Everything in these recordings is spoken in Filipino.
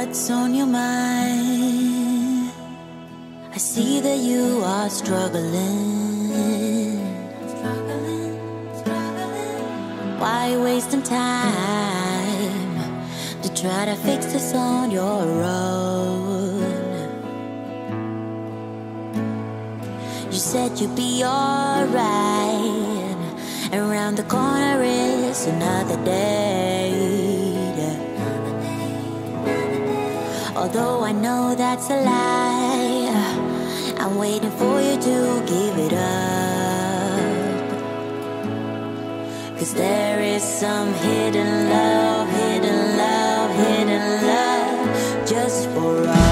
what's on your mind. I see that you are struggling. Why wasting time to try to fix this on your own? You said you'd be alright. Around the corner is another day. Although I know that's a lie, I'm waiting for you to give it up. 'Cause there is some hidden love, hidden love, hidden love just for us.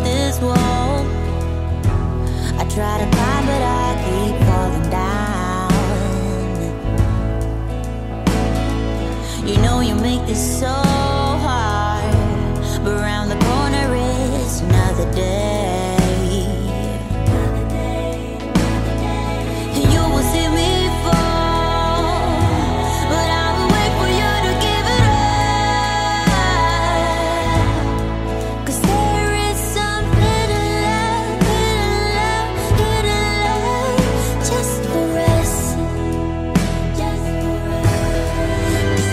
This wall, I try to climb but I keep falling down. You know you make this so hard, but around the corner is another day. You will see me fall, but I will wait for you to give it up. 'Cause there is some hidden love, just for us, just for us.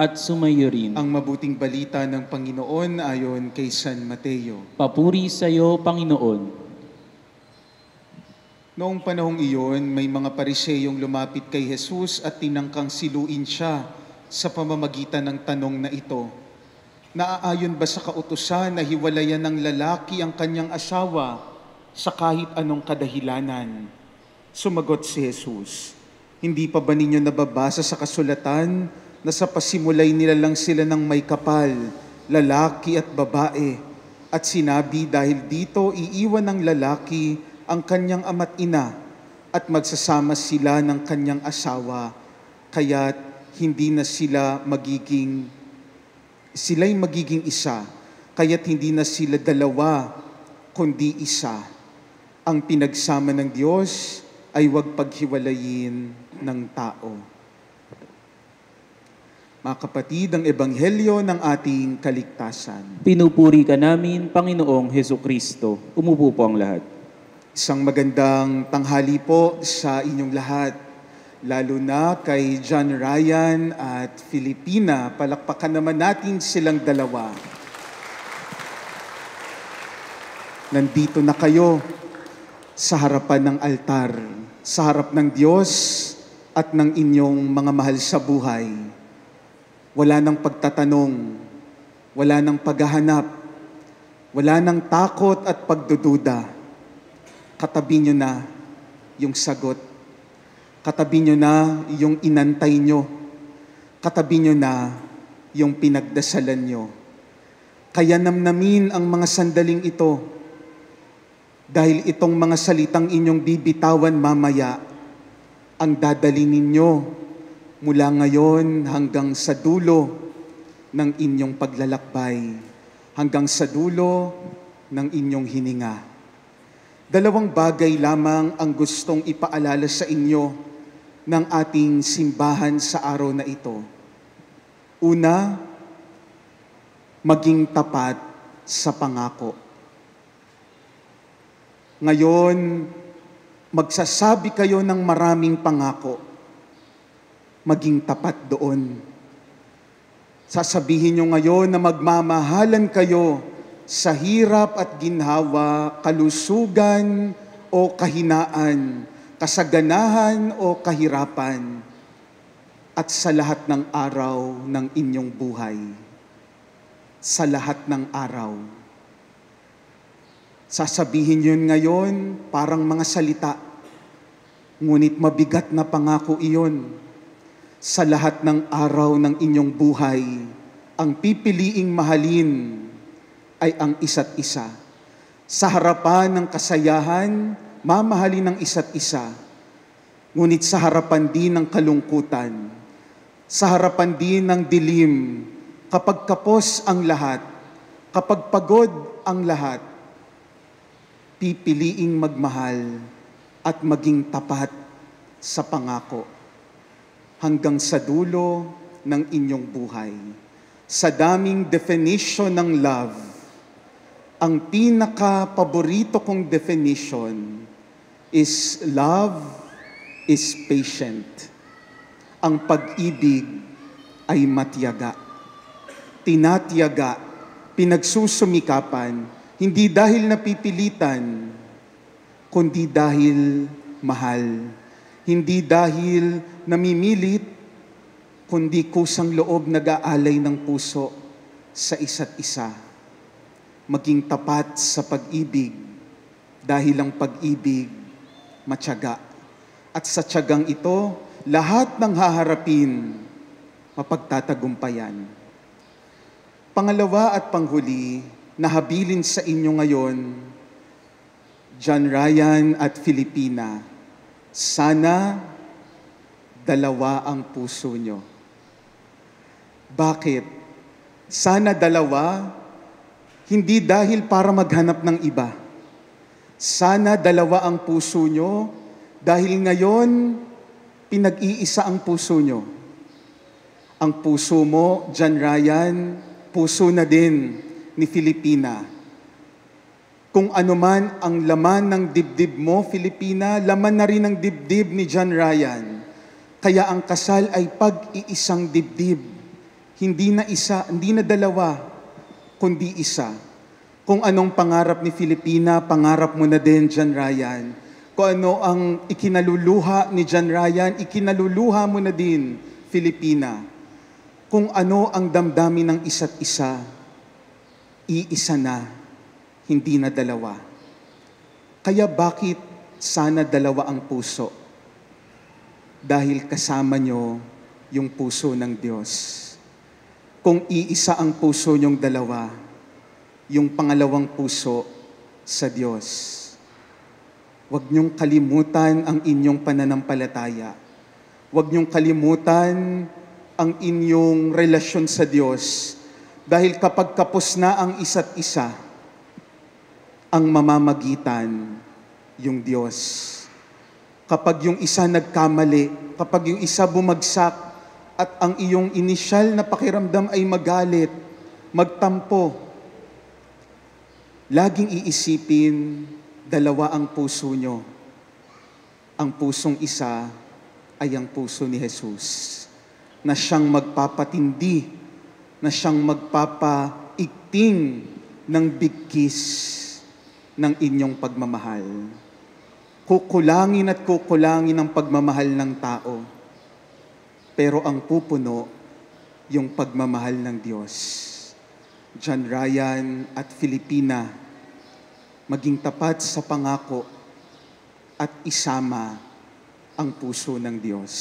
at sumayo rin. Ang mabuting balita ng Panginoon ayon kay San Mateo. Papuri sa iyo, Panginoon. Noong panahong iyon, may mga Pariseyong lumapit kay Jesus at tinangkang siluin siya sa pamamagitan ng tanong na ito. Naaayon ba sa kautusan na hiwalayan ng lalaki ang kanyang asawa sa kahit anong kadahilanan? Sumagot si Jesus, hindi pa ba ninyo nababasa sa kasulatan na sa pasimulay nila lang sila ng may kapal, lalaki at babae, at sinabi dahil dito iiwan ng lalaki ang kanyang ama't ina at magsasama sila ng kanyang asawa, kaya't hindi na sila'y magiging isa, kaya't hindi na sila dalawa, kundi isa. Ang pinagsama ng Diyos ay huwag paghiwalayin ng tao. Mga kapatid, ang ebanghelyo ng ating kaligtasan. Pinupuri ka namin, Panginoong Hesukristo. Umupo po ang lahat. Isang magandang tanghali po sa inyong lahat, lalo na kay John Ryan at Filipina. Palakpakan naman natin silang dalawa. Nandito na kayo sa harapan ng altar, sa harap ng Diyos at ng inyong mga mahal sa buhay. Wala nang pagtatanong, wala nang paghahanap, wala nang takot at pagdududa. Katabi nyo na yung sagot. Katabi nyo na yung inantay nyo. Katabi nyo na yung pinagdasalan nyo. Kaya namnamin ang mga sandaling ito dahil itong mga salitang inyong bibitawan mamaya ang dadalhin ninyo mula ngayon hanggang sa dulo ng inyong paglalakbay, hanggang sa dulo ng inyong hininga. Dalawang bagay lamang ang gustong ipaalala sa inyo ng ating simbahan sa araw na ito. Una, maging tapat sa pangako. Ngayon, magsasabi kayo ng maraming pangako. Maging tapat doon. Sasabihin nyo ngayon na magmamahalan kayo sa hirap at ginhawa, kalusugan o kahinaan, kasaganahan o kahirapan, at sa lahat ng araw ng inyong buhay. Sa lahat ng araw. Sasabihin yun ngayon parang mga salita, ngunit mabigat na pangako iyon. Sa lahat ng araw ng inyong buhay, ang pipiliing mahalin ay ang isa't isa. Sa harapan ng kasayahan, mamahalin ng isa't isa. Ngunit sa harapan din ng kalungkutan, sa harapan din ng dilim, kapag kapos ang lahat, kapag pagod ang lahat, pipiliing magmahal at maging tapat sa pangako. Hanggang sa dulo ng inyong buhay. Sa daming definition ng love, ang pinaka-paborito kong definition is love is patient. Ang pag-ibig ay matiyaga. Tinatiyaga, pinagsusumikapan, hindi dahil napipilitan, kundi dahil mahal. Hindi dahil namimilit, kundi kusang loob nag-aalay ng puso sa isa't isa. Maging tapat sa pag-ibig, dahil ang pag-ibig matyaga. At sa tiyagang ito, lahat ng haharapin, mapagtatagumpayan. Pangalawa at panghuli, nahabilin sa inyo ngayon, John Ryan at Filipina, sana dalawa ang puso nyo. Bakit? Sana dalawa, hindi dahil para maghanap ng iba. Sana dalawa ang puso nyo, dahil ngayon, pinag-iisa ang puso nyo. Ang puso mo, John Ryan, puso na din ni Filipina. Kung ano man ang laman ng dibdib mo, Filipina, laman na rin ang dibdib ni John Ryan. Kaya ang kasal ay pag-iisang dibdib, Hindi na isa, hindi na dalawa, kundi isa. Kung anong pangarap ni Filipina, pangarap mo na din, John Ryan. Kung ano ang ikinaluluha ni John Ryan, ikinaluluha mo na din, Filipina. Kung ano ang damdamin ng isa't isa, iisa na, hindi na dalawa. Kaya bakit sana dalawa ang puso? Dahil kasama nyo yung puso ng Diyos. Kung iisa ang puso nyong dalawa, yung pangalawang puso sa Diyos. Huwag niyong kalimutan ang inyong pananampalataya. Huwag niyong kalimutan ang inyong relasyon sa Diyos. Dahil kapag kapos na ang isa't isa, ang mamamagitan yung Diyos. Kapag yung isa nagkamali, kapag yung isa bumagsak, at ang iyong inisyal na pakiramdam ay magalit, magtampo, laging iisipin, dalawa ang puso nyo. Ang pusong isa ay ang puso ni Jesus, na siyang magpapatindi, na siyang magpapaigting ng bigkis ng inyong pagmamahal. Kukulangin at kukulangin ang pagmamahal ng tao, pero ang pupuno, yung pagmamahal ng Diyos. John Ryan at Filipina, maging tapat sa pangako at isama ang puso ng Diyos.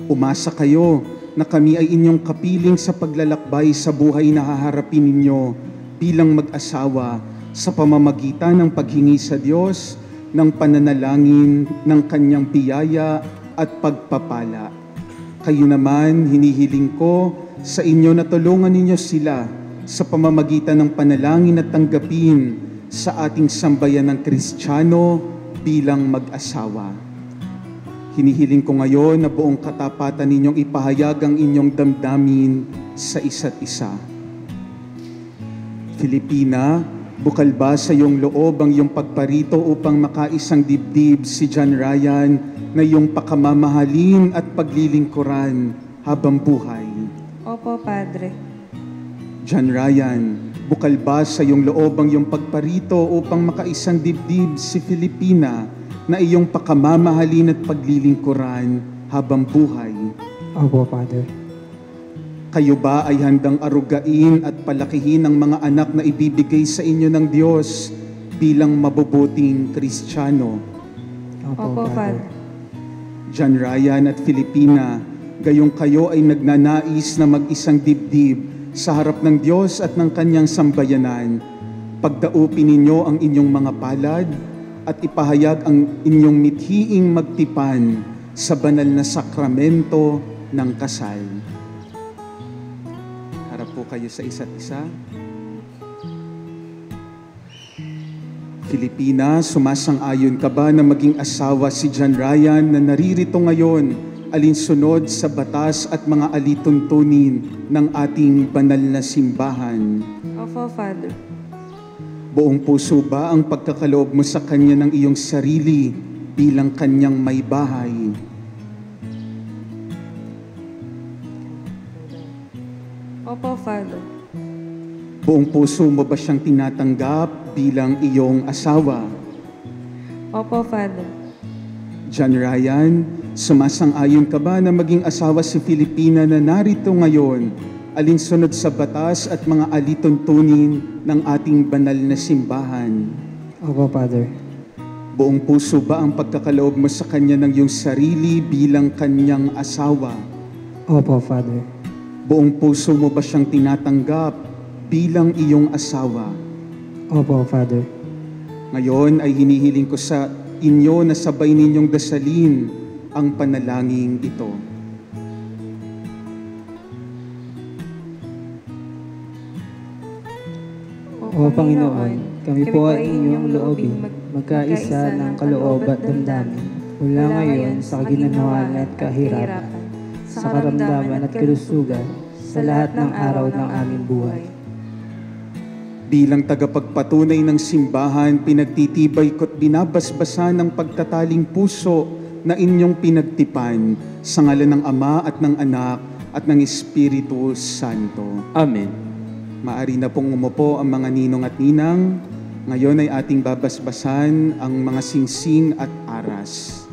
Umasa kayo na kami ay inyong kapiling sa paglalakbay sa buhay na haharapin ninyo bilang mag-asawa sa pamamagitan ng paghingi sa Diyos ng pananalangin ng Kanyang biyaya at pagpapala. Kayo naman, hinihiling ko sa inyo na tulungan ninyo sila sa pamamagitan ng panalangin at tanggapin sa ating sambayan ng Kristiyano bilang mag-asawa. Hinihiling ko ngayon na buong katapatan ninyong ipahayag ang inyong damdamin sa isa't isa. Filipina, bukal ba sa iyong loob ang iyong pagparito upang makaisang dibdib si John Ryan na iyong pakamamahalin at paglilingkuran habang buhay? Opo, Padre. John Ryan, bukal ba sa iyong loob ang iyong pagparito upang makaisang dibdib si Filipina na iyong pakamamahalin at paglilingkuran habang buhay? Opo, Father. Kayo ba ay handang arugain at palakihin ang mga anak na ibibigay sa inyo ng Diyos bilang mabubuting Kristiyano? Opo, Father. John Ryan at Filipina, gayong kayo ay nagnanais na mag-isang dibdib sa harap ng Diyos at ng Kanyang sambayanan, pagdaupin ninyo ang inyong mga palad at ipahayag ang inyong mithiing magtipan sa banal na sakramento ng kasal. Harap po kayo sa isa't isa. Filipina, sumasang-ayon ka ba na maging asawa si John Ryan na naririto ngayon alinsunod sa batas at mga alituntunin ng ating banal na simbahan? Opo, Father. Buong puso ba ang pagkakaloob mo sa Kanya ng iyong sarili bilang Kanyang may bahay? Opo, Father. Buong puso mo ba siyang tinatanggap bilang iyong asawa? Opo, Father. John Ryan, sumasang-ayon ka ba na maging asawa si Filipina na narito ngayon alinsunod sa batas at mga alituntunin ng ating banal na simbahan? Opo, Father. Buong puso ba ang pagkakaloob mo sa Kanya ng iyong sarili bilang Kanyang asawa? Opo, Father. Buong puso mo ba siyang tinatanggap bilang iyong asawa? Opo, Father. Ngayon ay hinihiling ko sa inyo na sabay ninyong dasalin ang panalangin ito. O Panginoon, kami po ay inyong loobin, magkaisa ng kaloob at damdamin, mula ngayon sa kaginanawan at kahirapan, sa karamdaman at kalusugan, sa lahat ng araw ng aming buhay. Bilang tagapagpatunay ng simbahan, pinagtitibay ko't binabasbasan ng pagtataling puso na inyong pinagtipan sa ngalan ng Ama at ng Anak at ng Espiritu Santo. Amen. Maari na pong umupo ang mga ninong at ninang. Ngayon ay ating babasbasan ang mga singsing at aras.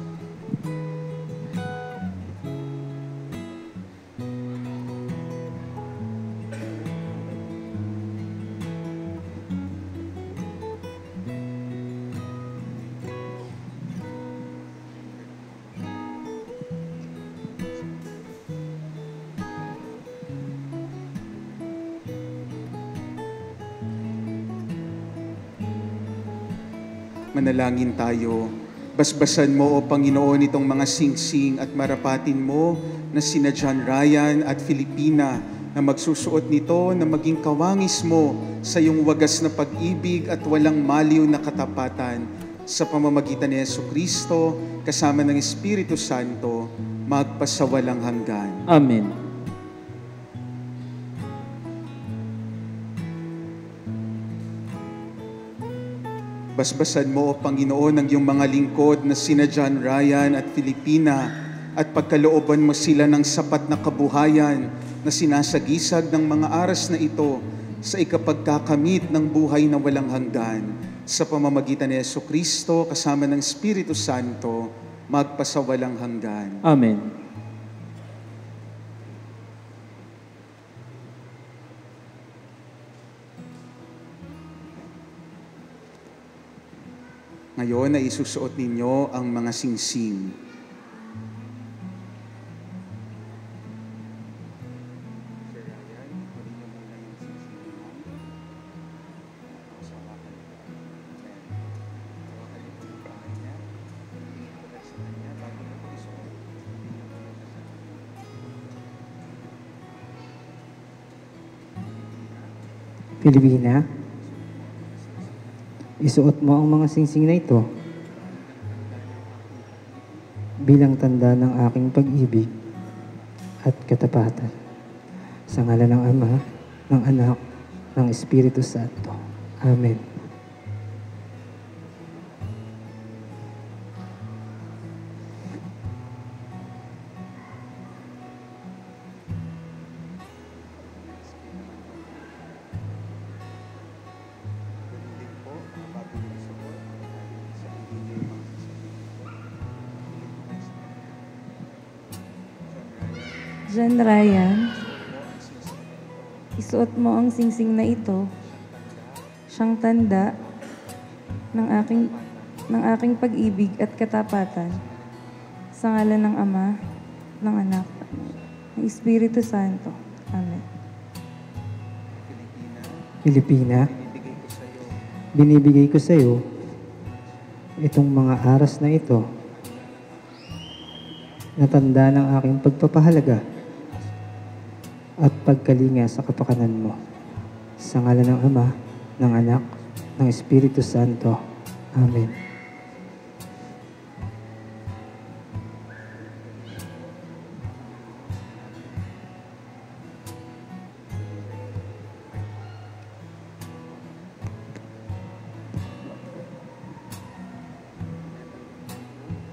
Manalangin tayo. Basbasan mo, O Panginoon, itong mga singsing at marapatin mo na sina John Ryan at Filipina na magsusuot nito na maging kawangis mo sa iyong wagas na pag-ibig at walang maliw na katapatan. Sa pamamagitan ni Jesucristo, kasama ng Espiritu Santo, magpasawalang hanggan. Amen. Basbasan mo, O Panginoon, ang iyong mga lingkod na sina John Ryan at Filipina at pagkalooban mo sila ng sapat na kabuhayan na sinasagisag ng mga aras na ito sa ikapagkakamit ng buhay na walang hanggan. Sa pamamagitan ni Jesucristo, kasama ng Espiritu Santo, magpasawalang hanggan. Amen. Ngayon ay isusuot ninyo ang mga singsing. Filipina, isuot mo ang mga singsing na ito bilang tanda ng aking pag-ibig at katapatan. Sa ngalan ng Ama, ng Anak, ng Espiritu Santo. Amen. John Ryan, isuot mo ang singsing na ito, siyang tanda ng aking pag-ibig at katapatan. Sa ngalan ng Ama, ng Anak, ng Espiritu Santo. Amen. Filipina, binibigay ko sa iyo itong mga aras na ito na tanda ng aking pagpapahalaga at pagkalinga sa kapakanan mo. Sa ngalan ng Ama, ng Anak, ng Espiritu Santo. Amen.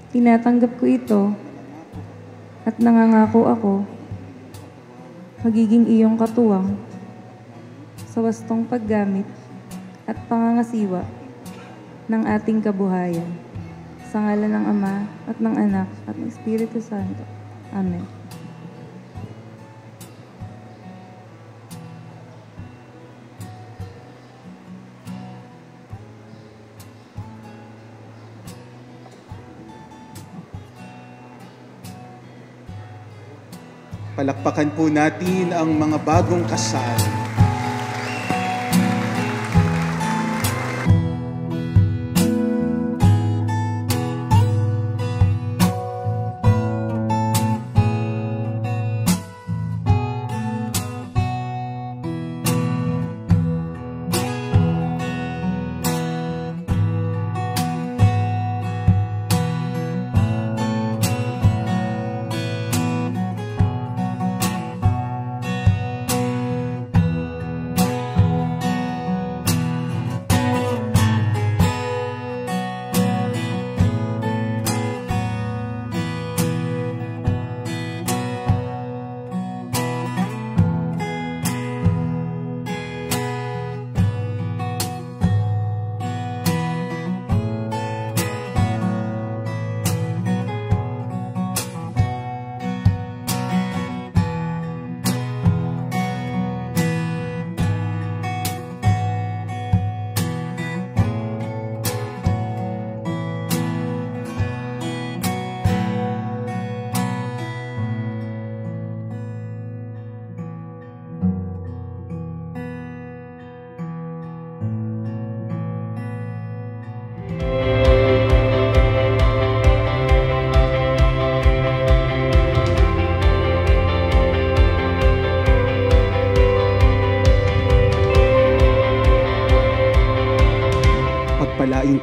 Tinatanggap ko ito at nangangako ako magiging iyong katuwang sa wastong paggamit at pangangasiwa ng ating kabuhayan. Sa ngalan ng Ama at ng Anak at ng Espiritu Santo. Amen. Palakpakan po natin ang mga bagong kasal.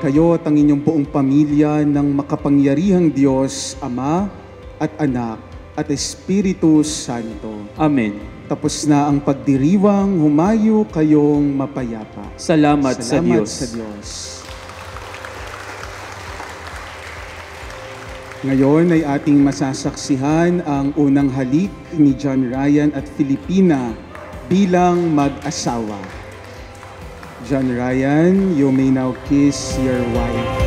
kayo at ang inyong buong pamilya ng makapangyarihang Diyos, Ama at Anak at Espiritu Santo. Amen. Tapos na ang pagdiriwang, humayo kayong mapayapa. Salamat sa Diyos. Sa Diyos. Ngayon ay ating masasaksihan ang unang halik ni John Ryan at Filipina bilang mag-asawa. John Ryan, you may now kiss your wife.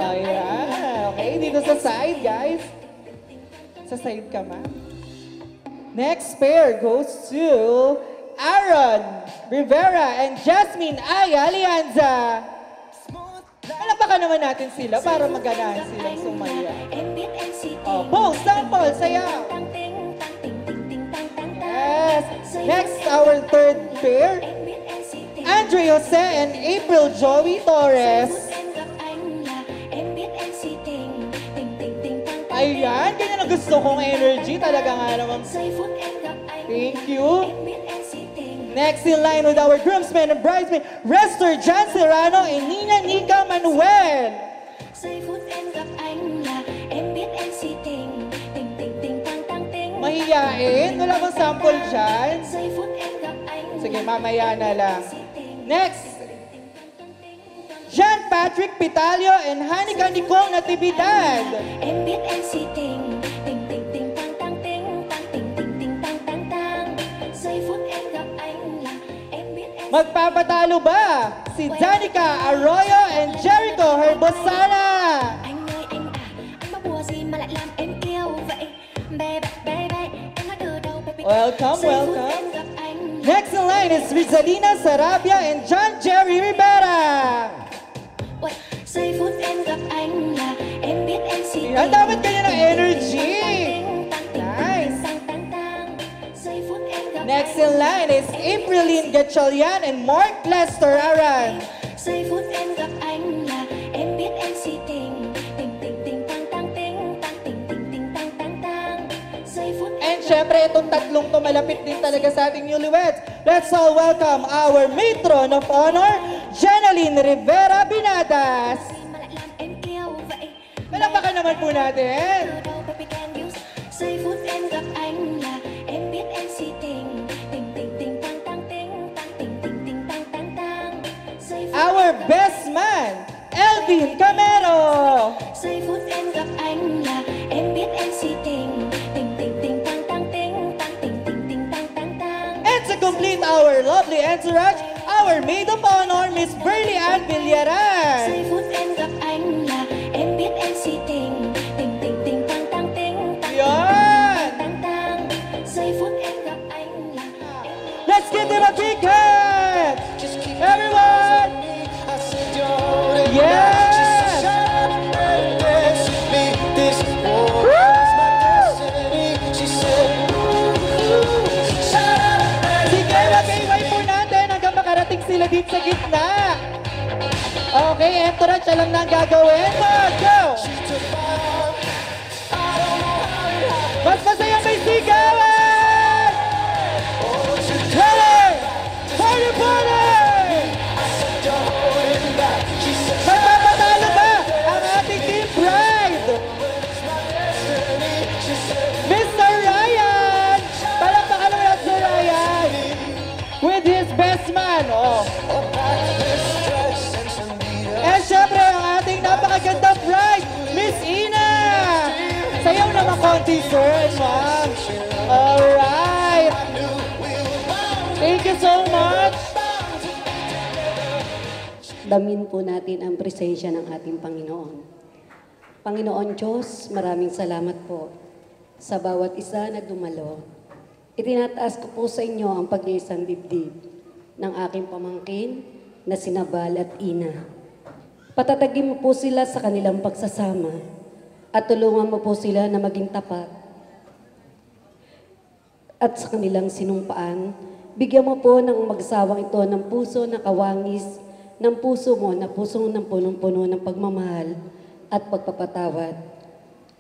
Ayan. Okay, dito sa side, guys. Sa side ka, ma'am. Next pair goes to Aaron Rivera and Jasmine Aya Alianza. Palapakan naman natin sila para maganahan silang sumaya. Oh, pose, sample, sayaw. Yes. Next, our third pair. Andre Jose and April Joey Torres. Ayan, ganyan ang gusto kong energy. Talaga nga naman. Thank you. Next in line with our groomsmen and bridesmen, Rester Jan Serrano and Nina Nika Manuel. Mahiyain? Wala bang sample dyan? Sige, mamaya na lang. Next, Jean Patrick Pitalio and Hanika Nicole Natividad. Magpapatalo ba si Danica Arroyo and Jericho Herbosana? Welcome, welcome. Next in line is Rizalina Sarabia and John Jerry Rivera. Ang dapat kayo ng energy. Nice. Next in line is Aprilyn Gatchalian and Mark Lester Aran. And syempre, itong tatlong to malapit din talaga sa ating newlyweds. Let's all welcome our matron of honor, Jenaline Rivera Binadas. Palapakan naman po natin. Our best man, Elvin Camero. And to complete our lovely entourage, our maid of honor, Miss Berly Ann Villaran. may entourage, alam na ang gagawin. Go! Mas masaya may sigawan! Ready! Party, party! Magpapatalo ba ang ating Team Pride? Mr. Ryan! Palakpakan naman ang Sir Ryan! With his best man, oh. And syempre, ang ating napakagandang bride, Miss Ina! Sayaw naman konti, sir and ma'am. Alright! Thank you so much! Damin po natin ang presensya ng ating Panginoon. Panginoon Diyos, maraming salamat po sa bawat isa na dumalo. Itinataas ko po sa inyo ang pag-iisang dibdib ng aking pamangkin na sina Bal at Ina. Patatagin mo po sila sa kanilang pagsasama at tulungan mo po sila na maging tapat. At sa kanilang sinumpaan, bigyan mo po ng magsawang ito ng puso na kawangis ng puso mo na pusong ng punong-puno ng pagmamahal at pagpapatawad.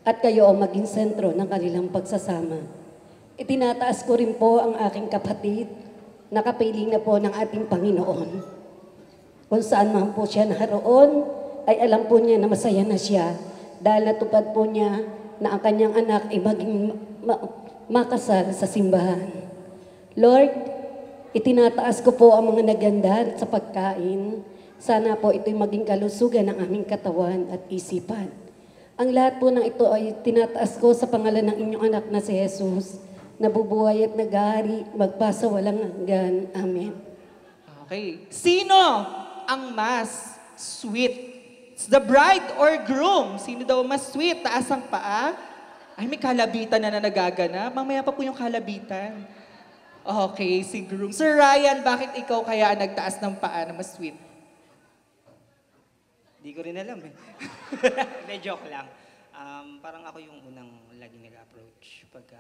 At kayo ang maging sentro ng kanilang pagsasama. Itinataas ko rin po ang aking kapatid na kapiling na po ng ating Panginoon. Kung saan man po siya naroon, ay alam po niya na masaya na siya dahil natupad po niya na ang kanyang anak ay maging makasal sa simbahan. Lord, itinataas ko po ang mga naganda sa pagkain. Sana po ito'y maging kalusugan ng aming katawan at isipan. Ang lahat po ng ito ay tinataas ko sa pangalan ng inyong anak na si Jesus, na bubuhay at nag-aari, magpasa walang hanggan. Amen. Okay. Sino ang mas sweet? It's the bride or groom? Sino daw mas sweet? Taas ang paa? Ay, may kalabitan na nagaganap. Mamaya pa po yung kalabitan. Okay, si groom. Sir Ryan, bakit ikaw kaya nagtaas ng paa na mas sweet? Di ko rin alam eh. Hindi, joke lang. Parang ako yung unang laging nag-approach pagka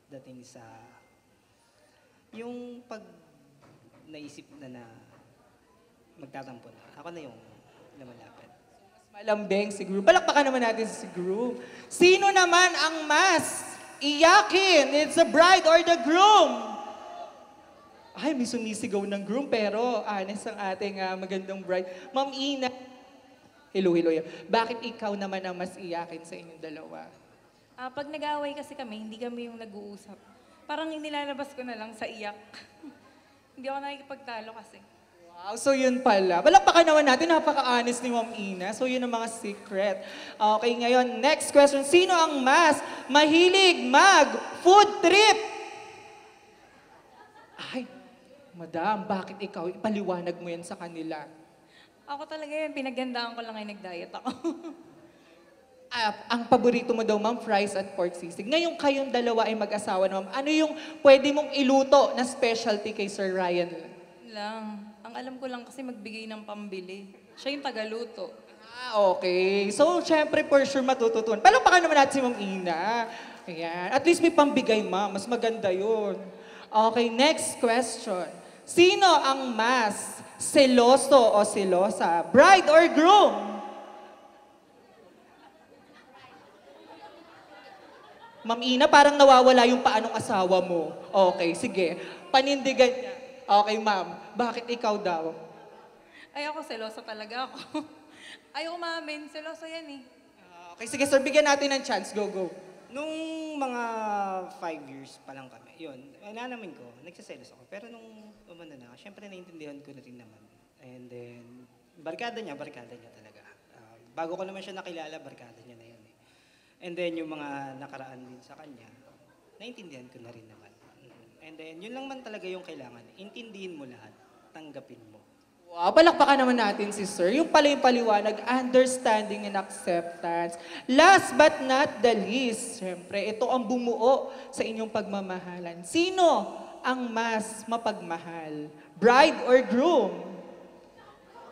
dating sa yung pag naisip na magtatampo na. Ako na yung lumalapit. Mas malambing si groom. Palakpakan naman natin si groom. Sino naman ang mas iyakin? It's the bride or the groom? Ay, may sumisigaw ng groom, pero honest ang ating magandang bride. Ma'am Ina, hello. Bakit ikaw naman ang mas iyakin sa inyong dalawa? Pag nag-aaway kasi kami, hindi kami yung nag-uusap. Parang inilalabas ko na lang sa iyak. Hindi ako nakikipagtalo kasi. Wow, so yun pala. Palakpakan naman natin, napaka-honest ni Ma'am Ina. So yun ang mga secret. Okay, ngayon, next question. Sino ang mas mahilig mag-food trip? Ay, madam, bakit ikaw? Ipaliwanag mo yan sa kanila. Ako talaga yun, pinagandaan ko lang ay nag-diet ako. Ang paborito mo daw, ma'am, fries at pork sisig. Ngayon kayong dalawa ay mag-asawa na, ma'am. Ano yung pwede mong iluto na specialty kay Sir Ryan? Lang. Ang alam ko lang kasi magbigay ng pambili. Siya yung tagaluto. Okay. So, syempre, for sure, matututunan. Palakpakan naman natin si Ma'am Ina. Ayan. At least may pambigay, ma'am. Mas maganda yun. Okay, next question. Sino ang mas seloso o selosa? Bride or groom? Ma'am Ina, parang nawawala yung paanong asawa mo. Okay, sige. Panindigan niya. Okay, ma'am. Bakit ikaw daw? Ay, ako selosa talaga ako. Ayaw umamin, selosa yan eh. Okay, sige sir, bigyan natin ng chance. Go. Nung mga 5 years pa lang kami, yun, namin ko, nagsiselos ako. Pero nung umano na, syempre naintindihan ko na rin naman. And then, barkada niya talaga. Bago ko naman siya nakilala, barkada niya na yun eh. And then, yung mga nakaraan din sa kanya, naintindihan ko na rin naman. And then, yun lang man talaga yung kailangan. Intindihin mo lahat, tanggapin mo. Wow, palakpakan naman natin si Sir. Yung pala yung paliwanag, understanding and acceptance. Last but not the least, syempre, ito ang bumuo sa inyong pagmamahalan. Sino ang mas mapagmahal? Bride or groom?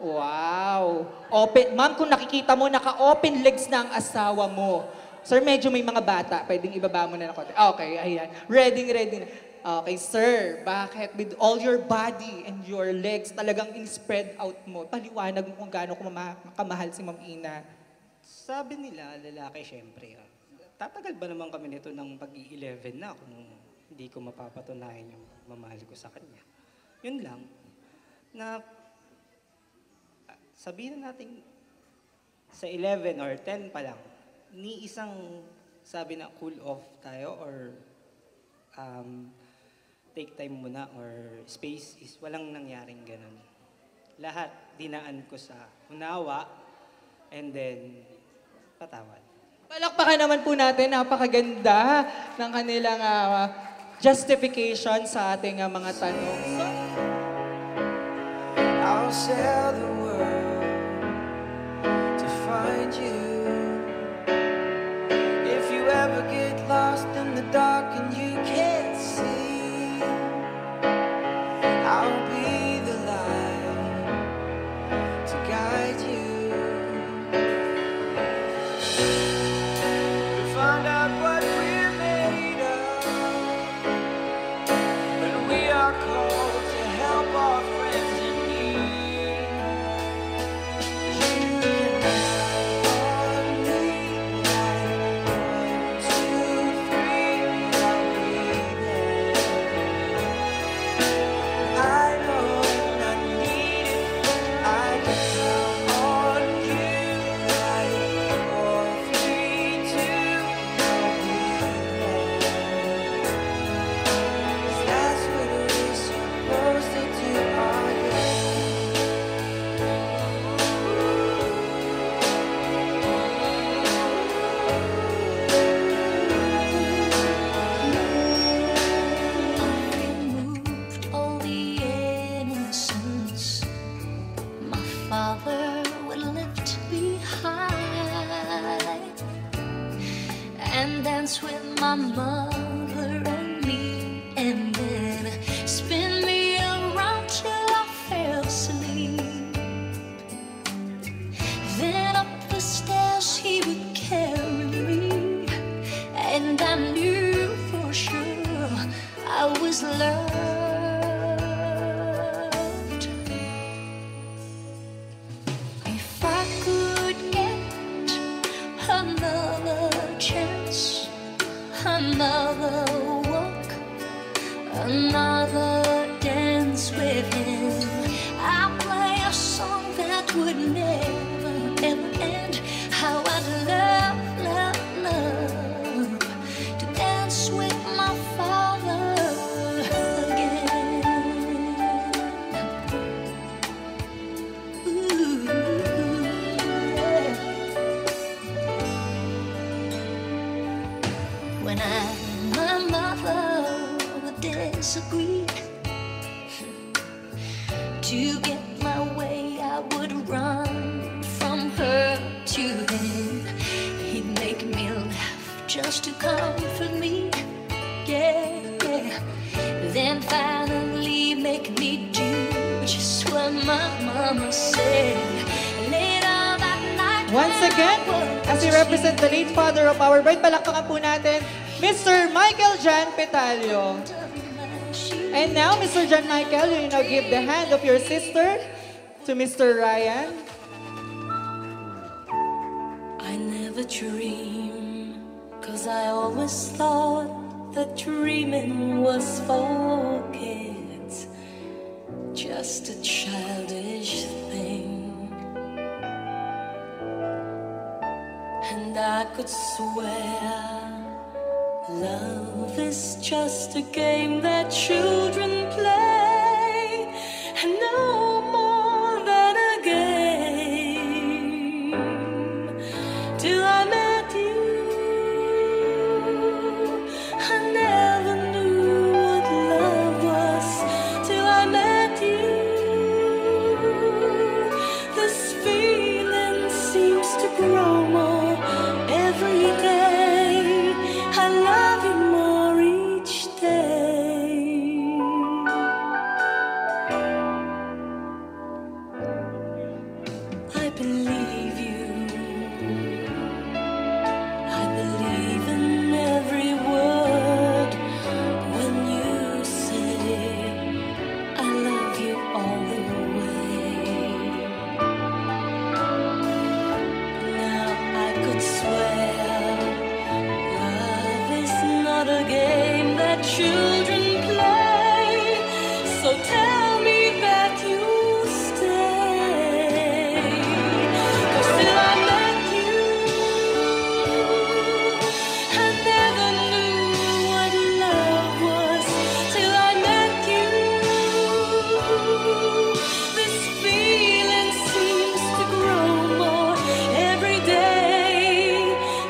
Wow. Open. Ma'am, kung nakikita mo, naka-open legs na ang asawa mo. Sir, medyo may mga bata. Pwedeng ibaba mo na ng konti. Okay, ayan. Ready na. Okay, sir, bakit with all your body and your legs talagang in-spread out mo? Paliwanag mo kung gaano kamahal si Ma'am Ina. Sabi nila, lalaki syempre. Tatagal ba naman kami nito ng pag-11 na kung hindi ko mapapatunayan yung mamahal ko sa kanya? Yun lang. Na sabihin na natin sa 11 or 10 pa lang, ni isang sabi na cool off tayo or take time muna or space is walang nangyaring ganun. Lahat dinaan ko sa unawa and then patawad. Palakpakan naman po natin, napakaganda ng kanilang justification sa ating mga tanong. I'll sail the world to find you. If you ever get lost in the dark and you can't see, I'll be the light to guide you. We'll find out what we're made of when we are called to help our friends in need. You can count on me like 1, 2, 3, I'll be there. I know when I need it, I can count on you like 4, 3, 2, I'll be there. 'Cause that's what we're supposed to do, oh yeah. Removed all the innocence my father would left behind, and dance with my mother and me, and then spin me around till I fell asleep. Then up the stairs he would carry me, and I knew for sure I was loved. If I could get another chance, another walk, another dance with him, I'll play a song that would never, ever end. How I'd love, love, love to dance with my father again. Ooh, yeah. When I and my mother would disagree, to get my way I would run from her to him. He'd make me laugh just to comfort me, yeah, yeah. Then finally make me do just what my mama said. Later that night, Once again, as we represent the late father of our bride, palakpakan po natin, Mr. Michael Jan Petalio. And now, Mr. John Michael, you now give the hand of your sister to Mr. Ryan. I never dream, 'cause I always thought that dreaming was for kids, just a childish thing. And I could swear love is just a game that children play, and no more than a game. Till I met you, I never knew what love was. Till I met you, this feeling seems to grow more every day. I love you more each day. children play. So tell me that you stay. 'Cause till I met you, I never knew what love was. Till I met you, this feeling seems to grow more every day.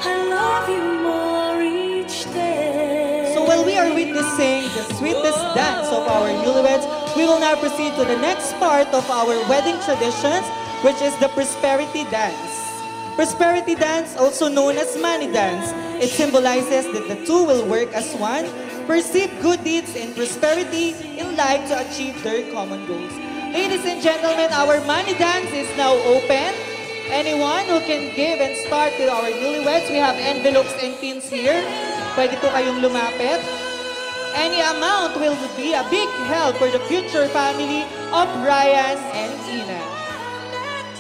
I love you more each day. So while we are witnessing the sweetest dance of our newlyweds, we will now proceed to the next part of our wedding traditions, which is the prosperity dance. Prosperity dance, also known as money dance, it symbolizes that the two will work as one, perceive good deeds and prosperity in life to achieve their common goals. Ladies and gentlemen, our money dance is now open. Anyone who can give and start with our newlyweds, we have envelopes and pins here. Pwede po kayong lumapit. Any amount will be a big help for the future family of Ryan and Ina.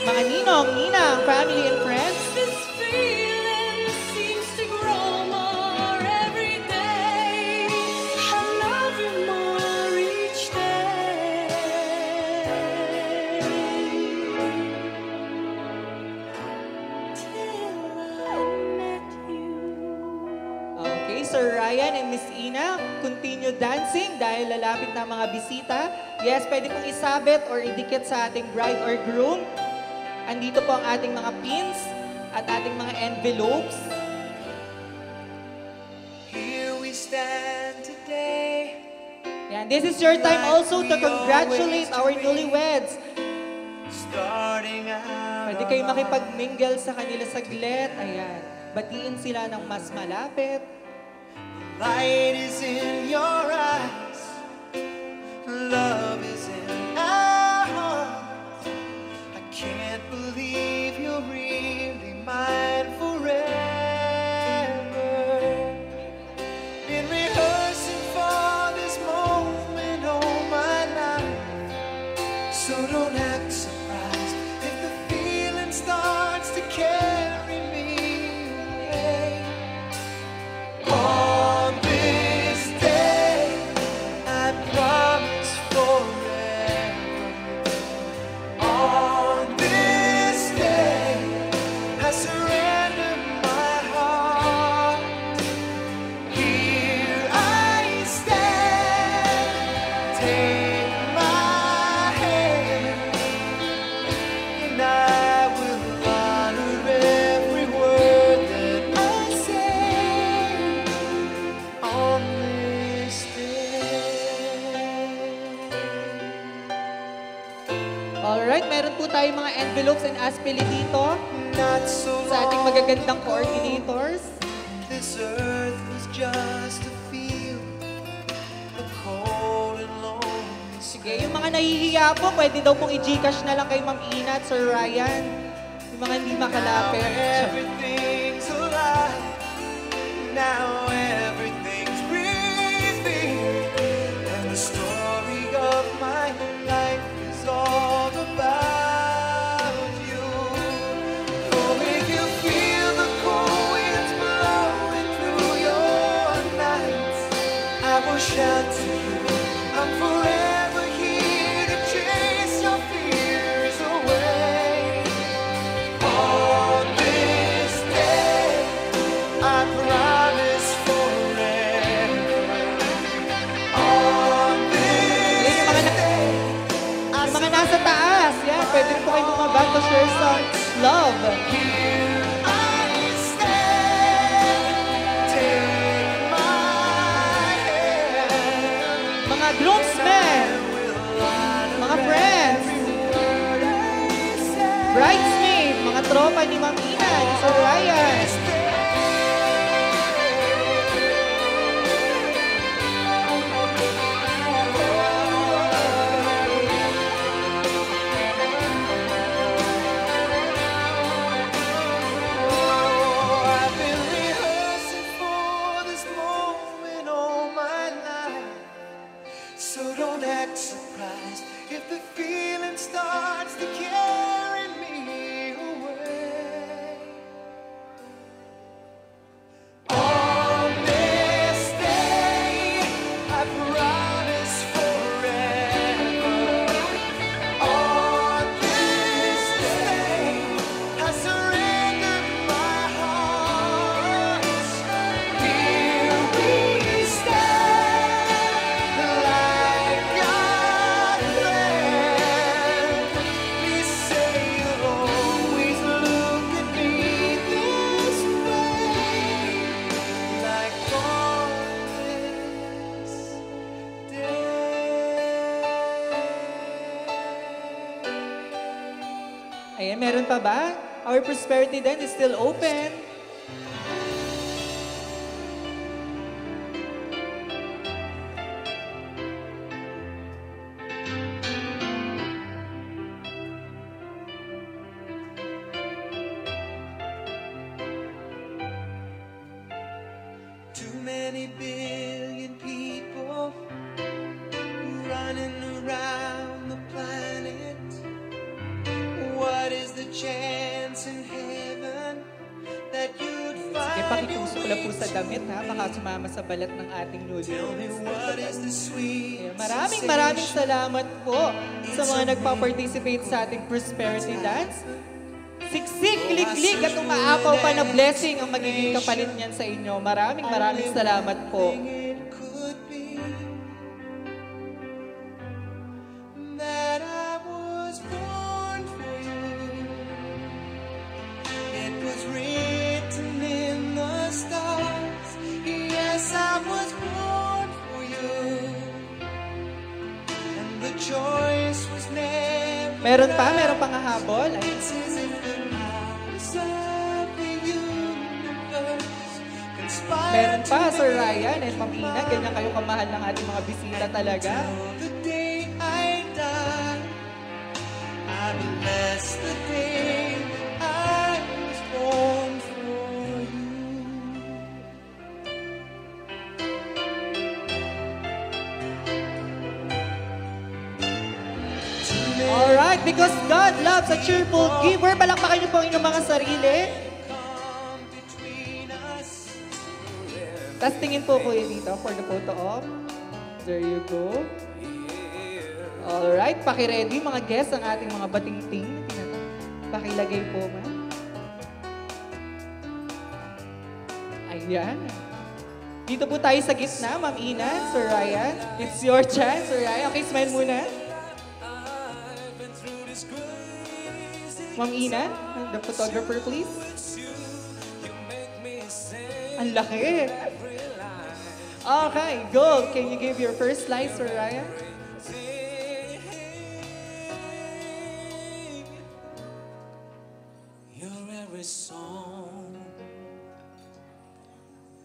Mga ninong, ninang, family and friends, This feeling seems to grow more every day. I love you more each day. Till I met you. okay, Sir Ryan and Miss Ina, continue dancing dahil lalapit na ang mga bisita. Yes, pwede pong isabit or idikit sa ating bride or groom. Andito po ang ating mga pins at ating mga envelopes. Here we stand today. Yan, this is your time also to congratulate our newlyweds. Starting out. Pwede kayo makipag-mingle sa kanila saglit. Ayan, batiin sila ng mas malapit. Light is in your eyes. Love is in our hearts. I can't believe you're really mine forever. Been rehearsing for this moment all my life. So don't act surprised if the feeling starts to carry me away. On this day, I promise forever. On this day, I surrender my heart. Here I stand, take my hand, and I will honor every word that I say on this day. Alright, meron po tayong mga envelopes and aspili dito Not so sa ating long magagandang ago, coordinators. this earth was just a field, a cold and lonely Sige, yung mga nahihiya po, pwede daw pong i-Gcash na lang kay Ma'am Ina at Sir Ryan. Yung mga hindi makalapit. Everything's alive. Now everything's breathing. And the story of my life is all about you. Oh, if you feel the cool winds blowing through your nights, I will shout to you. I'm forever here to chase your fears away. On this day, I promise forever. On this day, I Yung mga nasa taas, yan, pwede po kayo bumaba to share some love. Here I stand, take my hand. Mga groomsmen, mga friends, bridesmaid, mga tropa ni Ma'am Ina, ni Sir Ryan. I've been rehearsing for this moment all my life. So don't act surprised if the feeling starts to carry me away. On this day, Ayan, meron pa ba? Our prosperity den is still open. Too many billion people running around the planet. What is the chance in heaven that you'd Sige, find your pakitusok lang po way sa damit ha. Baka sumama sa balat ng ating Tell me newlyweds. what is the sweet Maraming salamat po sa mga nagpa-participate sa ating prosperity dance. Siksik, klik-klik at umaapaw pa na blessing ang magiging kapalit niyan sa inyo. Maraming salamat po. it could be that I was born for you. It was written in the stars. Yes, I was born for you. And the choice was never Meron pang hahabol. Ay, It's as if the powers of the universe conspire meron pa, Sir Ryan and Ma'am Ina. Ganyan kayo kamahal ng ating mga bisita talaga. the day I die. I bless the day I was born for you. Alright, because God loves a cheerful giver. Palakpakan niyo po ang inyong mga sarili. Come between us. Tapos tingin po kuya dito for the photo op. There you go. Alright, paki-ready mga guests ang ating mga batingting. Pakilagay po, ma'am. Ayan. Dito po tayo sa gitna, Ma'am Ina, Sir Ryan. It's your chance, Sir Ryan. Okay, smile muna. Ma'am Ina, the photographer, please. Ang laki. Okay, go. Can you give your first slice, Sir Ryan? Your every song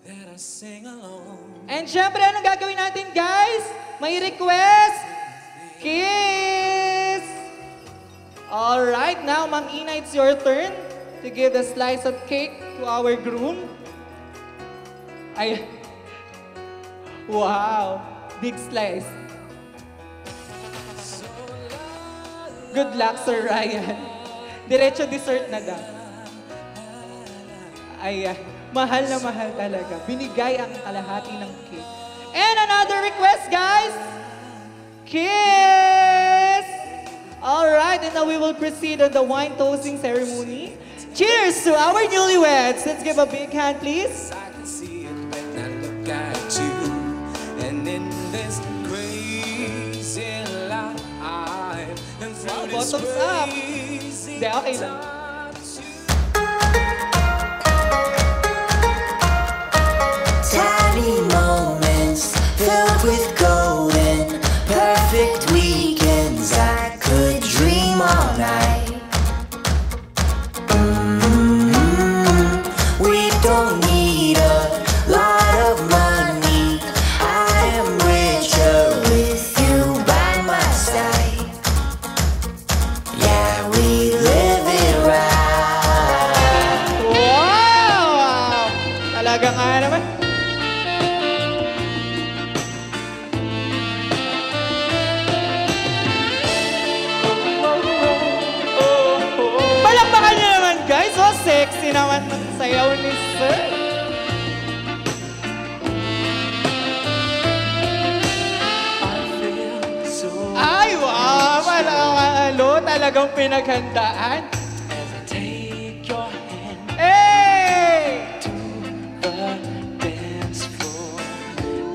that I sing alone. And syempre, anong gagawin natin, guys? May request? Kiss! Alright, now, Ma'am Ina, it's your turn to give the slice of cake to our groom. Ay, wow, big slice. Good luck, Sir Ryan. Diretso dessert na daw. Ay, mahal na mahal talaga. Binigay ang kalahati ng cake. And another request, guys! Kiss! Alright, and now we will proceed on the wine toasting ceremony. Cheers to our newlyweds! Let's give a big hand, please. I can see it when I look at you. And in this crazy life, and through this Bottoms up. crazy Hindi, okay lang. Tiny moments filled with golden, perfect weekends. I could dream all night. We don't need a lot of money. I am richer with you by my side. Yeah, we live it right. Wow! Talaga nga naman. Palakpakan niyo naman, guys. So sexy naman ng sayaw ni Sir. Ay, wow! Palakalo. Talagang pinaghandaan. take your hand Hey! to the dance floor.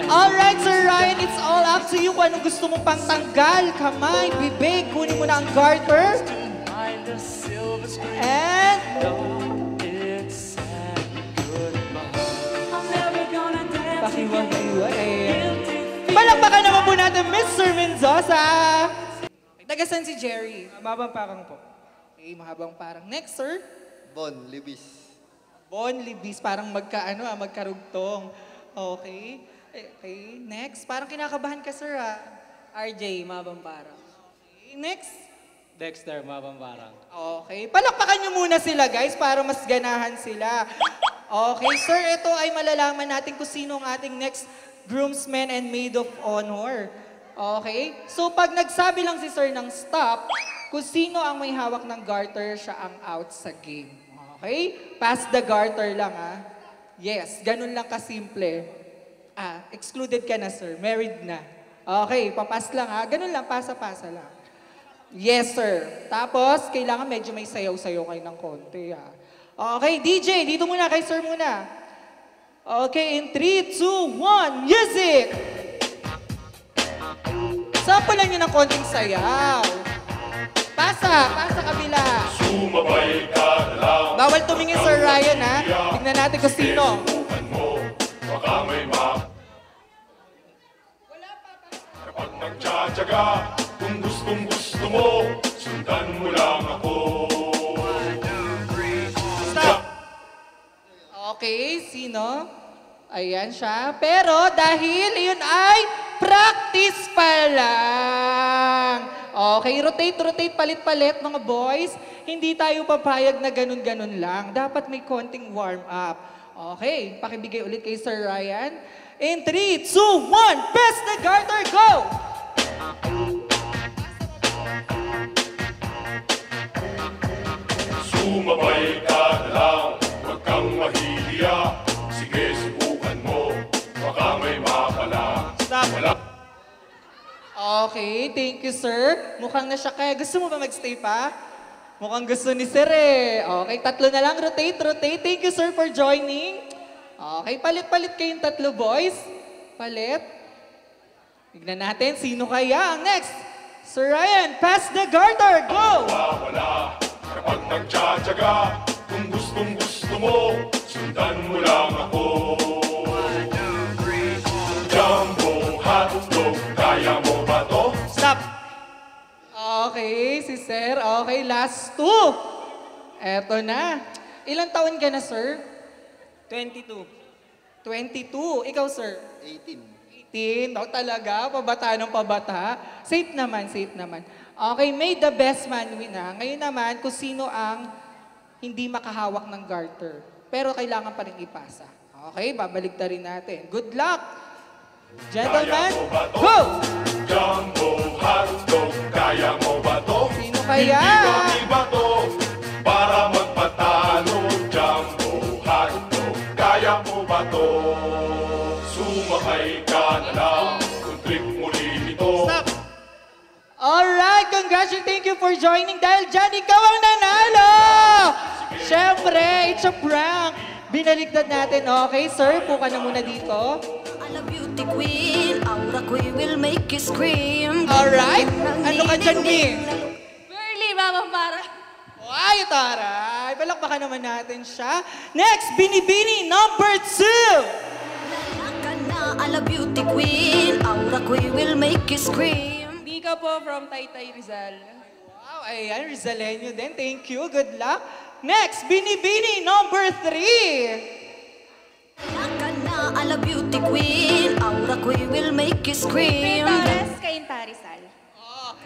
Alright, Sir Ryan, it's all up to you kung anong gusto mong pangtanggal. Kamay, bibig, kunin mo na ang garter. Behind the silver screen, And, it's sad goodbye. I'm never gonna dance pakiwag-iwag. Palakpakan naman po natin, Mr. Mendoza. Tagasan si Jerry. Mabang pakang po. Okay, mahabang parang. Next, sir. Bon, Libis. Bon Libis, parang magkarugtong. Okay. Okay, next. Parang kinakabahan ka, sir, ah. RJ, Mabang Parang. Okay, next. Dexter, Mabang Parang. Okay, palakpakan nyo muna sila, guys, para mas ganahan sila. Okay, sir, ito ay malalaman natin kung sino ang ating next groomsman and maid of honor. Okay? So, pag nagsabi lang si sir ng stop, kung sino ang may hawak ng garter, siya ang out sa game. Okay? Pass the garter lang, ha? Yes, ganun lang kasimple. Excluded ka na, sir. Married na. Okay, papas lang, ha? Ganun lang, pasa-pasa lang. Yes, sir. Tapos, kailangan medyo may sayaw-sayaw kayo ng konti, ha? Okay, DJ, dito muna, kay sir muna. Okay, in 3, 2, 1, music! Sampulan nyo ng konting sayaw. Pasa kabila. Sumabay ka na lang. Bawal tumingin, Sir Ryan, ha? Tignan natin kung sino. Baka may kapag nagtsatsaga, kung gustong gusto mo, sundan mo lang ako. Stop! Okay, sino? Ayan siya. Pero dahil yun ay practice pa lang. Okay, rotate, palit-palit mga boys. Hindi tayo papayag na ganun-ganun lang. Dapat may konting warm-up. Okay, pakibigay ulit kay Sir Ryan. In 3, 2, 1, press the garter, go! Sumabay ka na lang, huwag kang mahihiya. Sige, subukan mo, baka may mapala. Stop. Wala. Okay, thank you, sir. Mukhang na siya kaya. Gusto mo ba magstay pa? Mukhang gusto ni sir eh. Okay, tatlo na lang. Rotate. Thank you, sir, for joining. Okay, palit-palit kayong tatlo, boys. Palit. Tignan natin, sino kaya ang next? Sir Ryan, pass the garter. Go! Wala. Kapag nagtsatsaga, kung gustong gusto mo, sundan mo lang ako. Jumbo hotdog, kaya mo ba to? Stop! Okay, si sir. Okay, last two. Eto na. Ilang taon ka na, sir? 22. 22. Ikaw, sir? 18. 18. No, talaga? Pabata ng pabata. Safe naman. Okay, may the best man win, ha? Ngayon naman, kung sino ang hindi makahawak ng garter. Pero kailangan pa rin ipasa. Okay, babalik rin natin. Good luck! Gentlemen, go! Jumbo hotdog, kaya mo ba to? Sino kaya? Hindi ba to? Para magpatalo, jumbo hotdog, kaya mo ba to? Sumakay ka na lang, kung trip muli ito. Stop! Alright, congratulations, thank you for joining. Dahil dyan, ikaw ang nanalo! Siyempre, it's a prank. Binaligtad natin. Okay, sir, puka na muna dito. Beauty queen, aura queen will make you scream. Alright, ano ka dyan, Mi? Burly, Mabang Parang. Ay, taray. Palakpakan naman natin siya. Next, Binibini, number 2. Ka na, ala beauty queen, aura queen will make you scream. Mika po from Taytay Rizal. Wow, ayan, Rizaleño din. Thank you, good luck. Next, Binibini, number 3. Ka na, ala beauty queen, aura queen will make you scream. Torres, Cainta Rizal.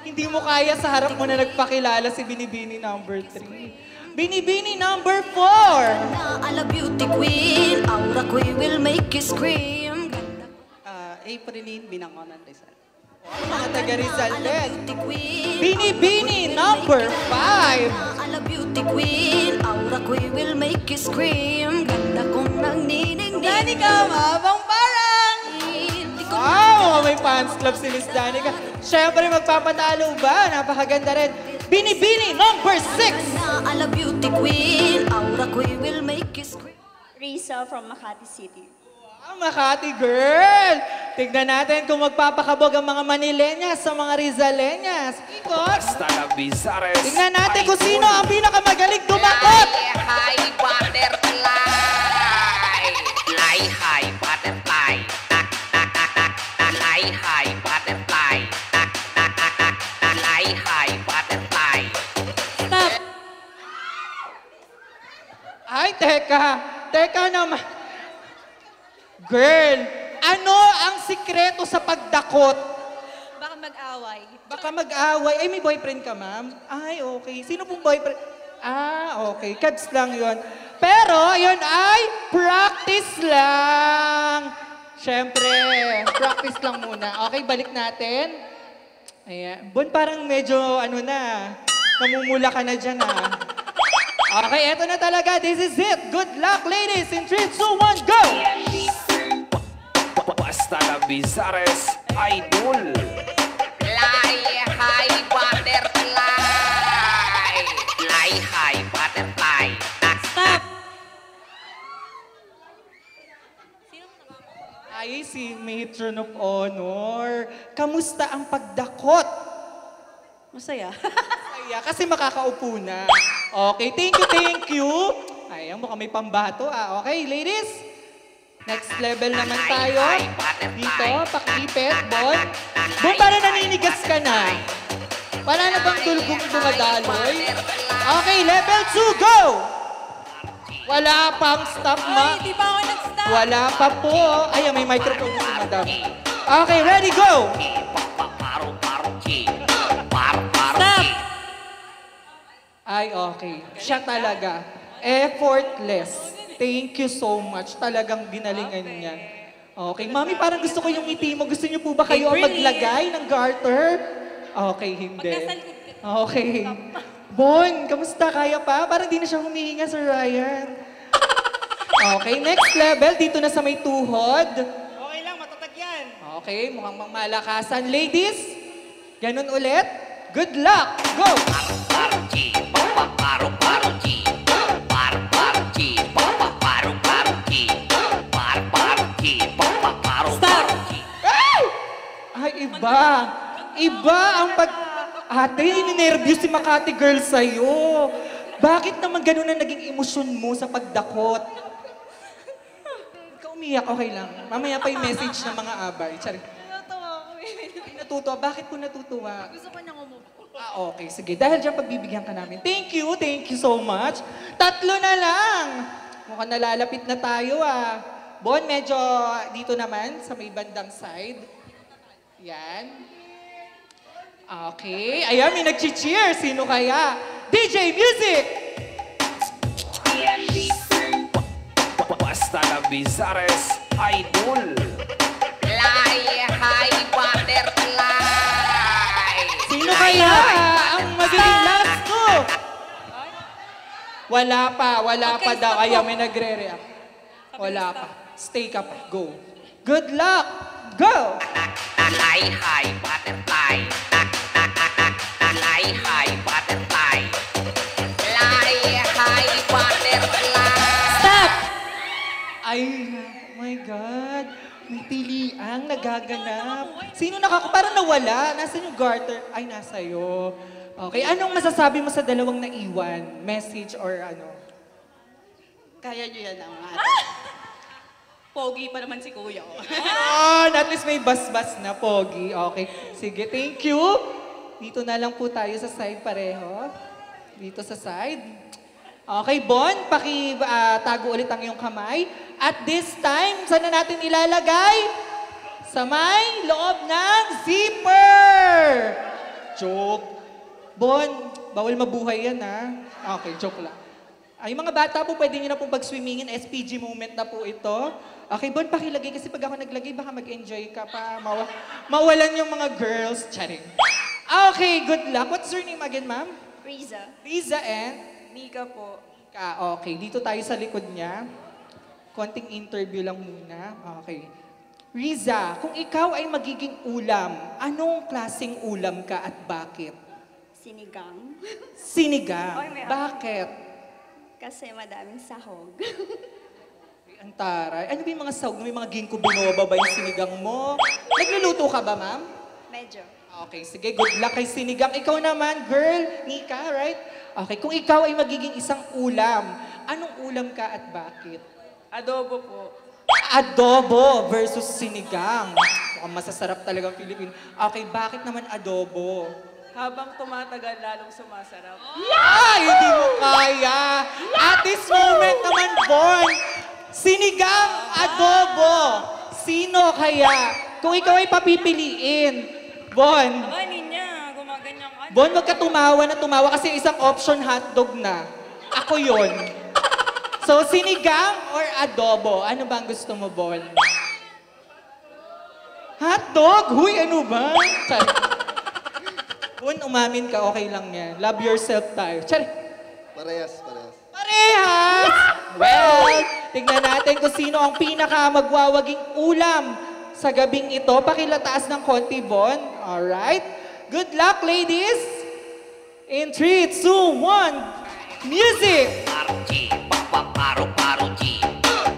Hindi mo kaya sa harap mo na nagpakilala si Binibini number 3. Binibini number 4. Na, ala beauty queen, aura queen will make you scream. Aprilin, Binangonan Rizal. Mga taga Rizal din. Binibini number 5. Ala beauty queen, aura queen will make you scream. Ganda kong nangniningning. Danica, Mabang Parang. Wow, may fans club si Miss Danica. Siyempre, magpapatalo ba? Napakaganda rin. Binibini number 6. Na, ala beauty queen, aura queen will make you scream. Risa from Makati City. Wow, Makati girl! Tignan natin kung magpapakabog ang mga Manileñas sa mga Rizaleñas. Ikot! Tignan natin kung sino ang pinakamagaling tumakot! High butterfly! Fly high butterfly! Fly high butterfly! Fly high butterfly! Stop! Teka naman. Girl, ano ang sikreto sa pagdakot? Baka mag-away. Baka mag-away. Ay, may boyfriend ka, ma'am? Ay, okay. Sino pong boyfriend? Ah, okay. Kads lang yon. Pero, yun ay practice lang. Siyempre, practice lang muna. Okay, balik natin. Ayan. Bon, parang medyo, namumula ka na dyan, ha? Okay, eto na talaga. This is it. Good luck, ladies. In 3, 2, 1, go! Basta na Bizares, idol. Fly high, butterfly. Fly high, butterfly. Stop! Ay, si Matron of Honor. Kamusta ang pagdakot? Masaya. Masaya, kasi makakaupo na. Okay, thank you. Ay, mukhang may pambato. Okay, ladies. Next level naman tayo. Dito, pakipit, Bon. Bon, para naninigas ka na. Wala na bang dulgong dumadaloy? Okay, level 2, go! Wala pang stop, ma. Ay, di pa ako nag-stop. Wala pa po. Ay, may microphone si madam. Okay, ready, go! Stop! Ay, okay. Siya talaga. Effortless. Thank you so much. Talagang ginalingan niya. Okay. Mami, parang gusto ko yung ngiti mo. Gusto niyo po ba kayo ang maglagay ng garter? Okay, hindi. Okay. Bon, kamusta? Kaya pa? Parang di na siya humihinga, Sir Ryan. Okay, next level. Dito na sa may tuhod. Okay lang, matatag yan. Okay, mukhang malakasan. Ladies, ganun ulit. Good luck. Go! Ay, iba. Iba ang Ate, ininervyos si Makati Girl sa'yo. Bakit naman ganun ang naging emosyon mo sa pagdakot? Huwag ka umiyak, okay lang. Mamaya pa yung message ng mga abay. Charing. Natutuwa ako eh. Ay, natutuwa. Bakit po natutuwa? Gusto ko niyang umupo. Okay, sige. Dahil dyan pagbibigyan ka namin. Thank you so much. 3 na lang. Mukhang nalalapit na tayo Bon, medyo dito naman sa may bandang side. Yan. Okay. Ayan, may nag-cheer. Sino kaya? DJ Music! Basta na Bizares, idol. Fly high, butterfly. Sino kaya ang magiging last ko? Wala pa daw. Ayaw, may nagre-react. Wala pa. Stay ka pa. Go. Good luck. Go! Fly high, butterfly. Fly high, butterfly. Fly high, butterfly. Stop! Ay, oh my God. May piliang nagaganap. Sino parang nawala? Nasaan yung garter? Ay, nasa'yo. Okay, anong masasabi mo sa dalawang naiwan? Message or ano? Kaya nyo yan naman. Pogi pa naman si kuya ko. At least may bas-bas na, Pogi. Okay, sige, thank you. Dito na lang po tayo sa side pareho. Dito sa side. Okay, Bon, tago ulit ang iyong kamay. At this time, saan na natin ilalagay? Sa may loob ng zipper! Joke. Bon, bawal mabuhay yan, Okay, joke lang. Ay, mga bata po, pwede nyo na pong pag-swimmingin. SPG moment na po ito. Okay, Bon, pakilagay kasi pag ako naglagay, baka mag-enjoy ka pa. Mawalan yung mga girls. Charing. Okay, good luck. What's your name again, ma'am? Riza. Riza and? Mika po. Okay, dito tayo sa likod niya. Konting interview lang muna. Okay. Riza, kung ikaw ay magiging ulam, anong klaseng ulam ka at bakit? Sinigang. Sinigang. Oy, may Bakit? Kasi madaming sahog. Ay, ang taray. Ano ba yung mga sahog? May mga ginkgo biloba ba yung sinigang mo? Nagluluto ka ba, ma'am? Medyo. Okay, sige. Good luck kay sinigang. Ikaw naman, girl, Nika, right? Okay, kung ikaw ay magiging isang ulam, anong ulam ka at bakit? Adobo po. Adobo versus sinigang. Mukhang masasarap talagang Pilipino. Okay, bakit naman adobo? Habang tumatagal, lalong sumasarap. Ay, hindi mo kaya. At this moment naman, Bon, sinigang adobo. Sino kaya? Kung ikaw ay papipiliin, Bon. Aba, niya, gumaganyan ka. Bon, wag ka tumawa na tumawa kasi isang option hotdog na. Ako yon. So, sinigang or adobo? Ano ba ang gusto mo, Bon? Hotdog? Huy, ano ba? Char. Bon, umamin ka, okay lang yan. Love yourself tayo. Char. Parehas, parehas. Parehas! Well, tignan natin kung sino ang pinaka magwawaging ulam sa gabing ito. Pakilataas ng konti, Bon. Alright? Good luck, ladies! In 3, 2, 1, music! Paru-G, paru-paru-G.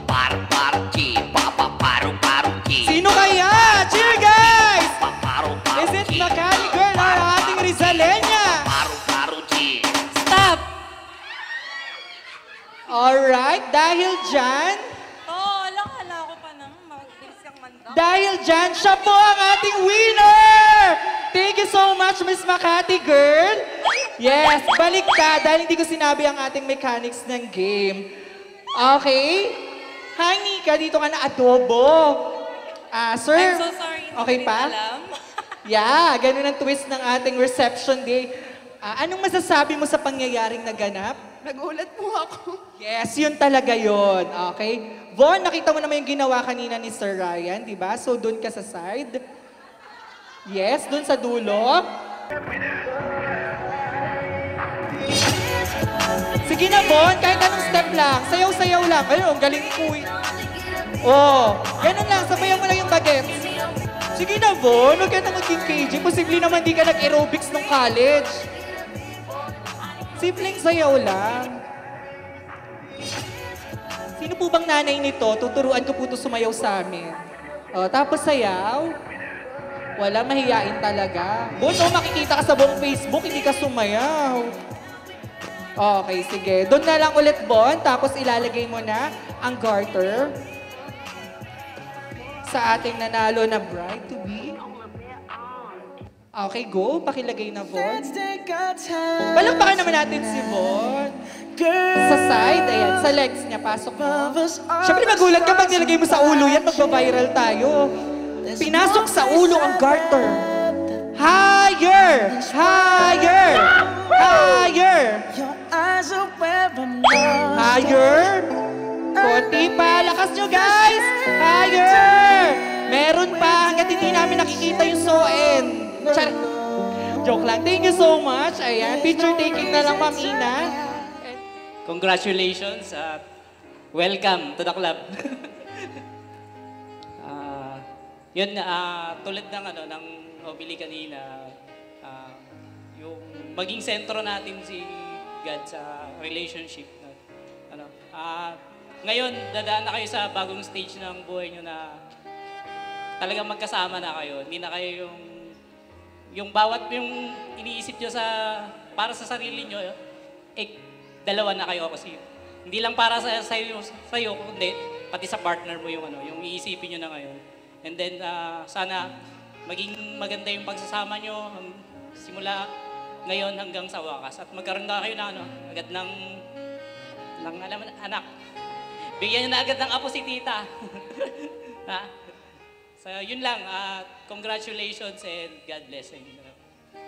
Paru-paru-G, paru-paru-G. Sino kaya? Cheer, guys! Is it Makani Girl or ating Rizalenya? Paru-paru-G. Stop! Alright, dahil dyan, Hala ko pa nang magbilis kang manda. dahil dyan, siya po ang ating winner! Thank you so much, Miss Makati Girl. Yes, balik ka dahil hindi ko sinabi ang ating mechanics ng game. Okay? Hi, Nika. Dito ka na adobo. Sir. I'm so sorry, hindi Okay ko rin pa? alam. Yeah, ganun ang twist ng ating reception day. Anong masasabi mo sa pangyayaring naganap? Nagulat po ako. Yes, yun talaga yun. Okay? Von, nakita mo naman yung ginawa kanina ni Sir Ryan, di ba? So, doon ka sa side. Yes, doon sa dulo. Sige na, Von. Kahit anong step lang. Sayaw-sayaw lang. Ayun, ang galing po. Oh, ganun lang. Sabayan mo lang yung bagets. Sige na, Von. Huwag ka na maging KJ. Posible naman di ka nag-aerobics nung college. Simpleng sayaw lang. Sino po bang nanay nito? Tuturuan ko po ito sumayaw sa amin. O, tapos sayaw. Wala, mahiyain talaga. Bon, makikita ka sa buong Facebook, hindi ka sumayaw. Okay, sige. Doon na lang ulit, Bon. Tapos ilalagay mo na ang garter sa ating nanalo na bride-to-be. Okay, go. Pakilagay na, Bon. Palakpakan naman natin si Bon. Sa side, ayan, sa legs niya, pasok mo. Siyempre magulat ka pag nilagay mo sa ulo yan, magbabiral tayo. Pinasok sa ulo ang garter. Higher! Higher! Higher! Higher! Konti pa, lakas nyo guys! Higher! Meron pa, hanggat hindi namin nakikita yung soen. Char! Joke lang. Thank you so much. Ayan, picture taking na lang, Ma'am Ina. Congratulations at welcome to the club. Tulad ng ng Obili kanina, yung maging sentro natin si God sa relationship. Ngayon, dadaan na kayo sa bagong stage ng buhay nyo na talagang magkasama na kayo. Hindi na kayo yung bawat yung iniisip nyo para sa sarili nyo, dalawa na kayo kasi hindi lang para sa'yo, kundi pati sa partner mo yung iisipin nyo na ngayon. And then, sana maging maganda yung pagsasama nyo simula ngayon hanggang sa wakas. At magkaroon na kayo na agad ng anak. Bigyan nyo na agad ng apo si tita. So, yun lang. Congratulations and God bless.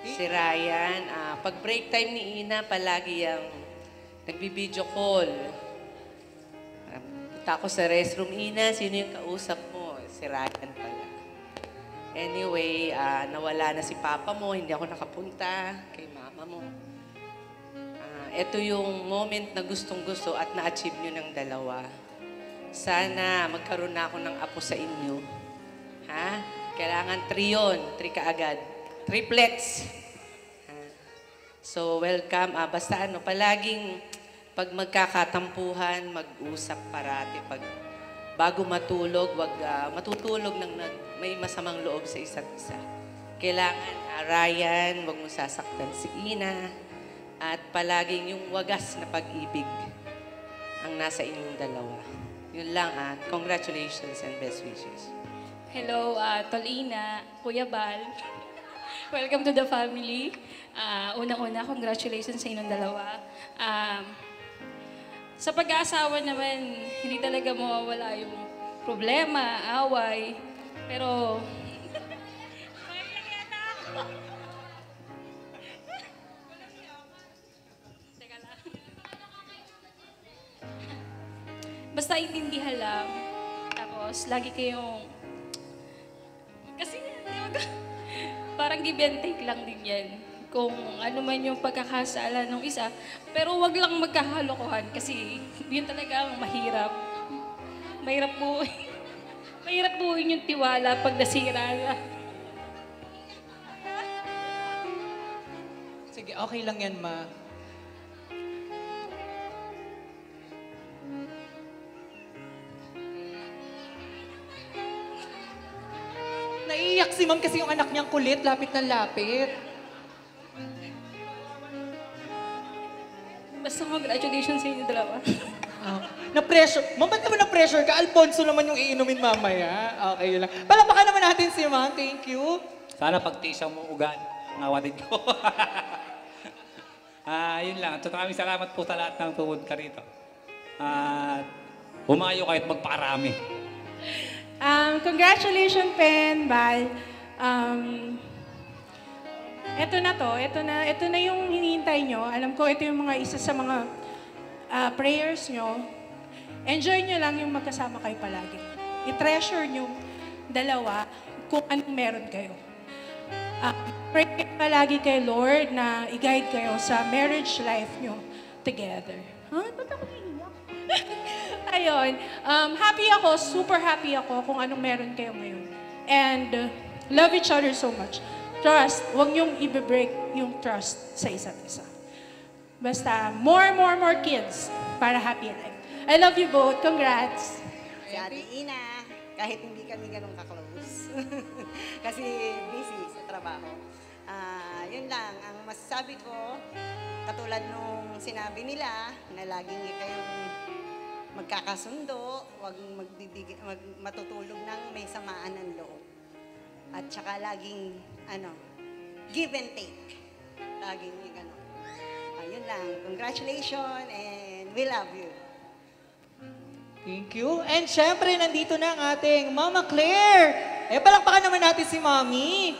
Si Ryan, pag break time ni Ina, palagi yung nagbi-video call. Punta ako sa restroom, Ina, sino yung kausap mo? Si Ryan pala. Anyway, nawala na si Papa mo, hindi ako nakapunta kay Mama mo. Ito yung moment na gustong-gusto at na-achieve nyo ng dalawa. Sana magkaroon na ako ng apo sa inyo. Ha? Kailangan 3 yun. 3 kaagad. Triplets. So, welcome. Basta palaging pag magkakatampuhan, mag-usap parati. Pag bago matulog, wag matutulog ng may masamang loob sa isa't isa. Kailangan, Ryan, wag mo sasaktan si Ina. At palaging yung wagas na pag-ibig ang nasa inyong dalawa. Yun lang at congratulations and best wishes. Hello, Tolina, Kuya Bal. Welcome to the family. Unang-una, congratulations sa inyong dalawa. Sa pag-aasawa naman, hindi talaga mawawala yung problema, away. Pero... Basta intindihan lang. Tapos, lagi kayong... Kasi, parang give and take lang din yan. Kung ano man yung pagkakasala ng isa. Pero wag lang magkakalokohan kasi yun talaga ang mahirap. Mahirap po. Mahirap buuin yung tiwala pag nasira na. Sige, okay lang yan, ma. Naiiyak si ma'am kasi yung anak niyang kulit, lapit na lapit. Basta congratulations sa inyo dalawa. Na-pressure. Ma'am, ba't naman na-pressure ka? Alfonso naman yung iinumin mamaya. Okay, yun lang. Palapakan naman natin si ma'am. Thank you. Sana pagtiisang mo ugan ng awatid ko. Yun lang. Maraming salamat po sa lahat ng pumunta rito. Humayo kahit magpakarami. Congratulations, Pen, Val. Ito na yung hinihintay nyo. Alam ko, ito yung mga isa sa mga prayers nyo. Enjoy nyo lang yung magkasama kayo palagi. I-treasure nyo dalawa kung anong meron kayo. Pray palagi kay Lord na i-guide kayo sa marriage life nyo together. Ba't ako naiiyak? Ayun. Happy ako, super happy ako kung anong meron kayo ngayon. And love each other so much. Trust, huwag niyong i-break yung trust sa isa't isa. Basta, more kids para happy life. I love you both. Congrats. Si Ate Ina, kahit hindi kami ganun ka-close. Kasi busy sa trabaho. Yun lang, ang masasabi ko, katulad nung sinabi nila, na laging kayong magkakasundo, huwag matutulog ng may samaan ng loob. At saka laging, give and take. Laging yung Ayun lang. Congratulations and we love you. Thank you. And syempre, nandito na ang ating Mama Claire. Palakpakan naman natin si Mommy.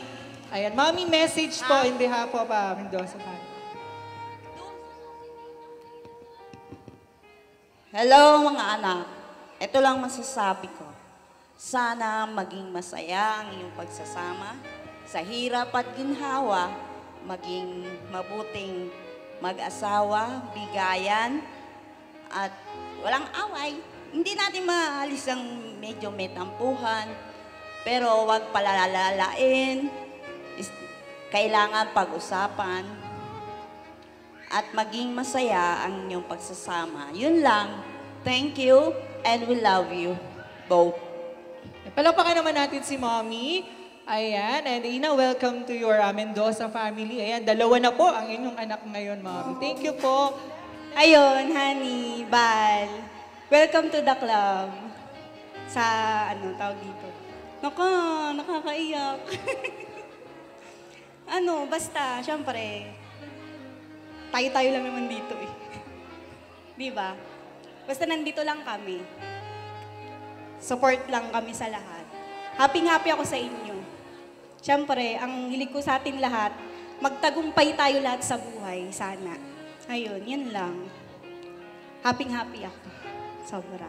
Ayan, Mommy, message po in behalf of Mendoza family. Hello mga anak. Ito lang masasabi ko. Sana maging masaya ang iyong pagsasama. Sa hirap at ginhawa, maging mabuting mag-asawa, bigayan, at walang away. Hindi natin maalis ang medyo may tampuhan, pero huwag palalalain. Kailangan pag-usapan at maging masaya ang inyong pagsasama. Yun lang. Thank you and we love you both. Palakpakan naman natin si Mommy. Ayan, and Ina, welcome to your Mendoza family. Ayan, dalawa na po ang inyong anak ngayon, Mommy. Thank you po. Ayun, honey, Bal. Welcome to the club. Sa, tawag dito. Nakakaiyak. Basta, syempre, tayo-tayo lang naman dito eh. Di ba? Basta nandito lang kami. Support lang kami sa lahat. Happy-happy ako sa inyo. Siyempre, ang hilig ko sa atin lahat, magtagumpay tayo lahat sa buhay, sana. Ayun, yan lang. Happy-happy ako. Sobra.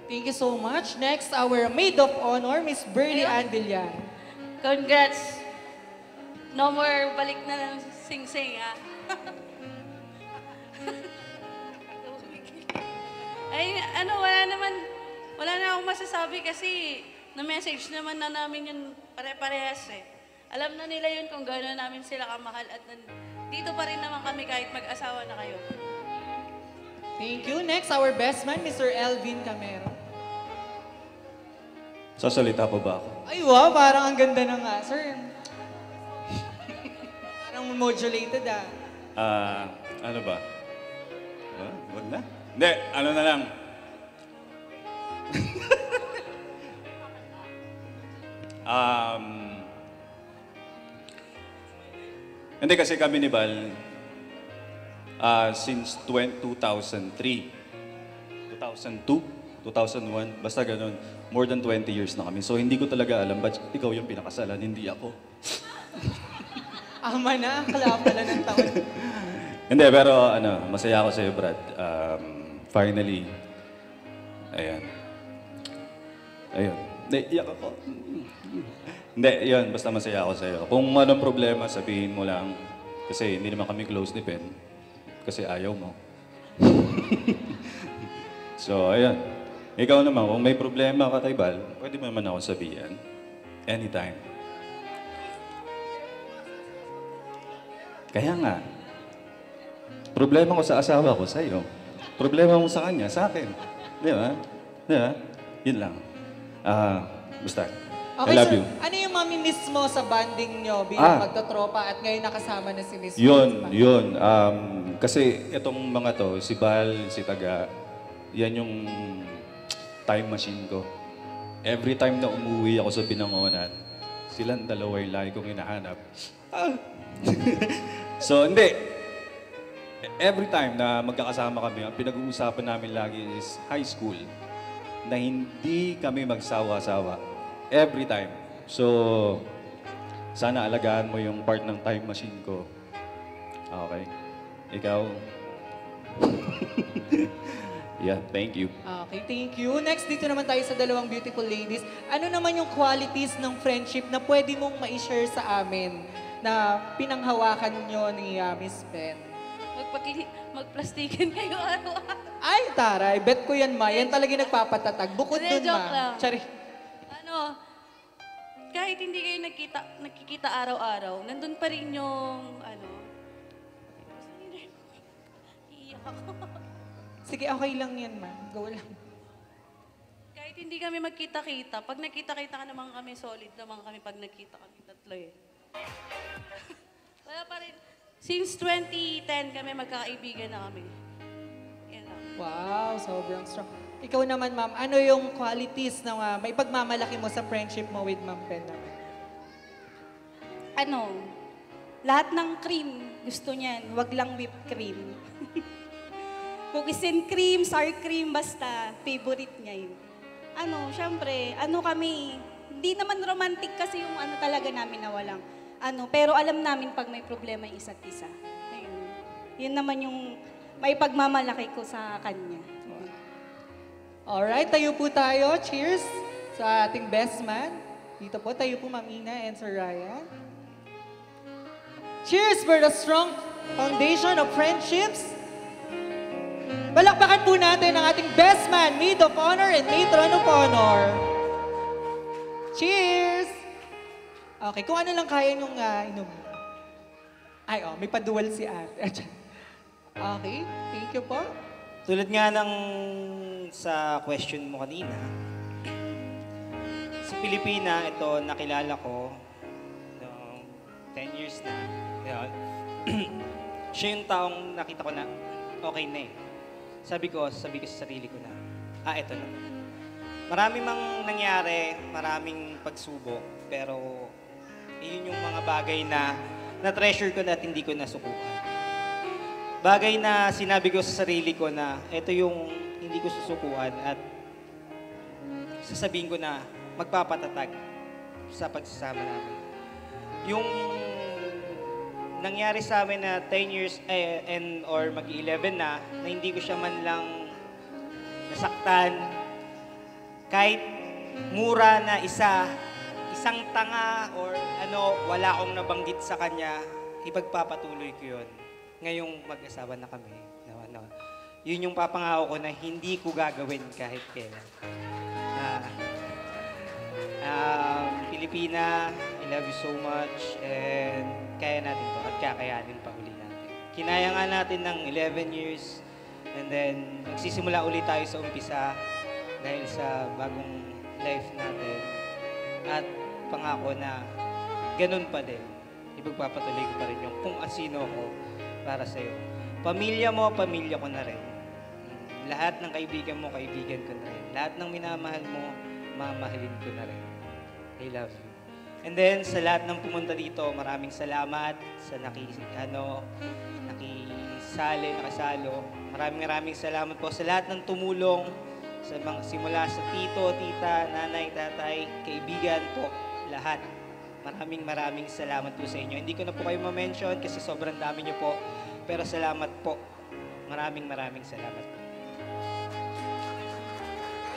Thank you so much. Next, our Maid of Honor, Miss Berly Andelian. Congrats. No more balik na ng sing-sing, ha? Ay, wala na akong masasabi kasi na-message naman na namin yun pare-parehas eh. Alam na nila yun kung gano'n namin sila kamahal at dito pa rin naman kami kahit mag-asawa na kayo. Thank you. Next, our best man, Mr. Elvin Camero. Sasalita pa ba ako? Ay, wow, parang ang ganda ng answer. Parang modulated Ano ba? Wag na? Hindi, ano na lang. Hindi kasi kami ni Val, since 2003, 2002, 2001, basta ganun. More than 20 years na kami. So hindi ko talaga alam, ba't ikaw yung pinakasalan, hindi ako. Ama na, kala pala ng taon. Hindi, pero masaya ako sa'yo, Brad. Finally, ayan. Ayun. Hindi, iyak ako. Hindi, yun, basta masaya ako sa'yo. Kung anong problema, sabihin mo lang. Kasi hindi naman kami close ni Ben. Kasi ayaw mo. So, ayan. Ikaw naman, kung may problema ka kay Val, pwede mo naman ako sabihin. Anytime. Kaya nga, problema ko sa asawa ko, sa'yo. Problema mo sa kanya, sa akin. Di ba? Di ba? Yun lang. Basta. I love you. Ano yung mami-miss mo sa banding nyo bilang magtotropa at ngayon nakasama na si Miss Yun. Kasi itong mga to, si Val, si Taga, yan yung time machine ko. Every time na umuwi ako sa Binangonan, silang dalawa yung lagi kong hinahanap. So, hindi. Every time na magkakasama kami, ang pinag-uusapan namin lagi is high school na hindi kami magsawa-sawa. Every time. So, sana alagaan mo yung part ng time machine ko. Okay. Ikaw? Yeah, thank you. Okay, thank you. Next, dito naman tayo sa dalawang beautiful ladies. Ano naman yung qualities ng friendship na pwede mong ma-share sa amin na pinanghawakan nyo ni Miss Ben? Magplastikan kayo araw-araw. Ay, taray. Bet ko yan, Ma. Yan talaga nagpapatatag. Bukod dun, Joke Ma. lang. Chari. Kahit hindi kayo nakikita araw-araw, nandun pa rin yung, iiyak ako. Sige, okay lang yan, Ma. Go lang. Kahit hindi kami magkita-kita, pag nakita-kita ka naman kami, solid naman kami pag nakita kami tatlo eh. Wala pa rin. Since 2010 kami magkakaibigan na kami. Yan lang. Wow, sobrang strong. Ikaw naman, Ma'am, ano yung qualities na may pagmamalaki mo sa friendship mo with Ma'am Ben naman? Lahat ng cream gusto niyan, wag lang whipped cream. Cookies and cream, sour cream, basta favorite niya yun. Syempre, kami, hindi naman romantic kasi yung talaga namin na walang pero alam namin pag may problema yung isa't isa. Ayun. Yun naman yung may pagmamalaki ko sa kanya. Alright, tayo po tayo. Cheers sa ating best man. Dito po, tayo po, Ma'am Ina and Sir Ryan. Cheers for the strong foundation of friendships. Balakbakan po natin ang ating best man, Maid of Honor and Matron of Honor. Cheers! Okay, kung ano lang kaya nung inom. Ay, may padual si ate. Okay, thank you po. Tulad nga ng sa question mo kanina, si Pilipina, ito nakilala ko 10 years na. Yan. Siya yung taong nakita ko na okay na eh. Sabi ko sa sarili ko na, ito na. Marami mang nangyari, maraming pagsubok, pero yun yung mga bagay na na-treasure ko na at hindi ko nasukukan. Bagay na sinabi ko sa sarili ko na ito yung hindi ko susukuan at sasabihin ko na magpapatatag sa pagsasama namin. Yung nangyari sa amin na 10 years or mag-11 na hindi ko siya man lang nasaktan, kahit mura na isang tanga or wala akong nabanggit sa kanya, ipagpapatuloy ko yun. Ngayong mag-asawa na kami, yun yung papangako ko na hindi ko gagawin kahit kailan. Pilipina, I love you so much and kaya natin to at kakayanin pa uli natin. Kinaya nga natin ng 11 years and then magsisimula ulit tayo sa umpisa dahil sa bagong life natin at pangako na ganun pa din. Ipagpapatuloy ko pa rin yung kung asino ko para sa'yo. Pamilya mo, pamilya ko na rin. Lahat ng kaibigan mo, kaibigan ko na rin. Lahat ng minamahal mo, mamahalin ko na rin. I love you. And then sa lahat ng pumunta dito, maraming salamat sa nakisalo. Maraming salamat po sa lahat ng tumulong, sa mga simula sa tito, tita, nanay, tatay, kaibigan po, lahat. Maraming salamat po sa inyo. Hindi ko na po kayo ma-mention kasi sobrang dami niyo po. Pero salamat po. Maraming salamat po.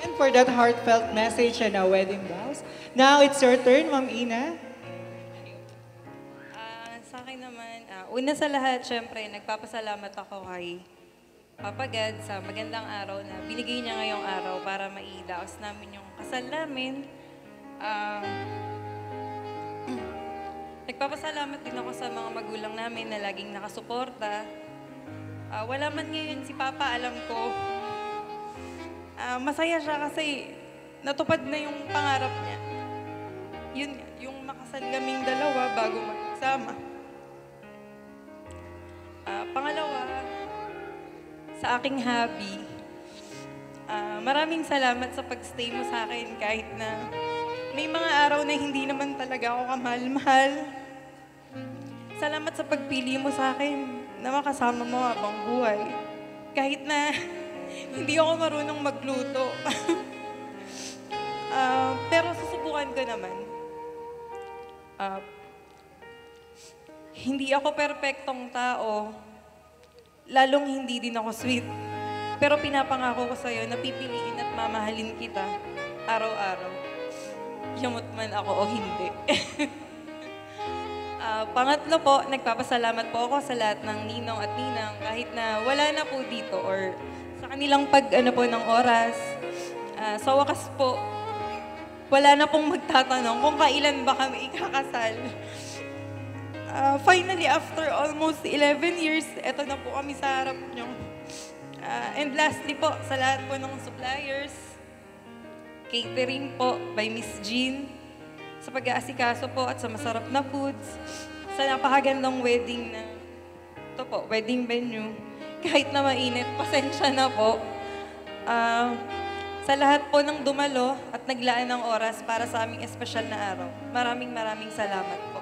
And for that heartfelt message and our wedding vows. Now, it's your turn, Ma'am Ina. Sa akin naman, una sa lahat, syempre, nagpapasalamat ako kay Papa God sa magandang araw na binigay niya ngayong araw para maidaos namin yung kasal namin. Nagpapasalamat din ako sa mga magulang namin na laging nakasuporta. Wala man ngayon si Papa, alam ko, masaya siya kasi natupad na yung pangarap niya. Yun, yung makasal kaming dalawa bago magsama. Pangalawa, sa aking hobby, maraming salamat sa pagstay mo sa akin kahit na may mga araw na hindi naman talaga ako kamahal-mahal. Salamat sa pagpili mo sa akin na makasama mo habang buhay. Kahit na hindi ako marunong magluto. Pero susubukan ko naman. Hindi ako perpektong tao. Lalong hindi din ako sweet. Pero pinapangako ko sa'yo na pipiliin at mamahalin kita araw-araw. Yamot man ako o hindi. Pangatlo po, nagpapasalamat po ako sa lahat ng ninong at ninang kahit na wala na po dito or sa kanilang ng oras. Sa wakas po, wala na pong magtatanong kung kailan ba kami ikakasal. Finally, after almost 11 years, eto na po kami sa harap nyo. And lastly po, sa lahat po ng suppliers, catering po by Miss Jean, sa pag-aasikaso po at sa masarap na foods, sa napakagandang wedding na, ito po, wedding venue. Kahit na mainit, pasensya na po. Sa lahat po ng dumalo at naglaan ng oras para sa aming espesyal na araw, maraming salamat po.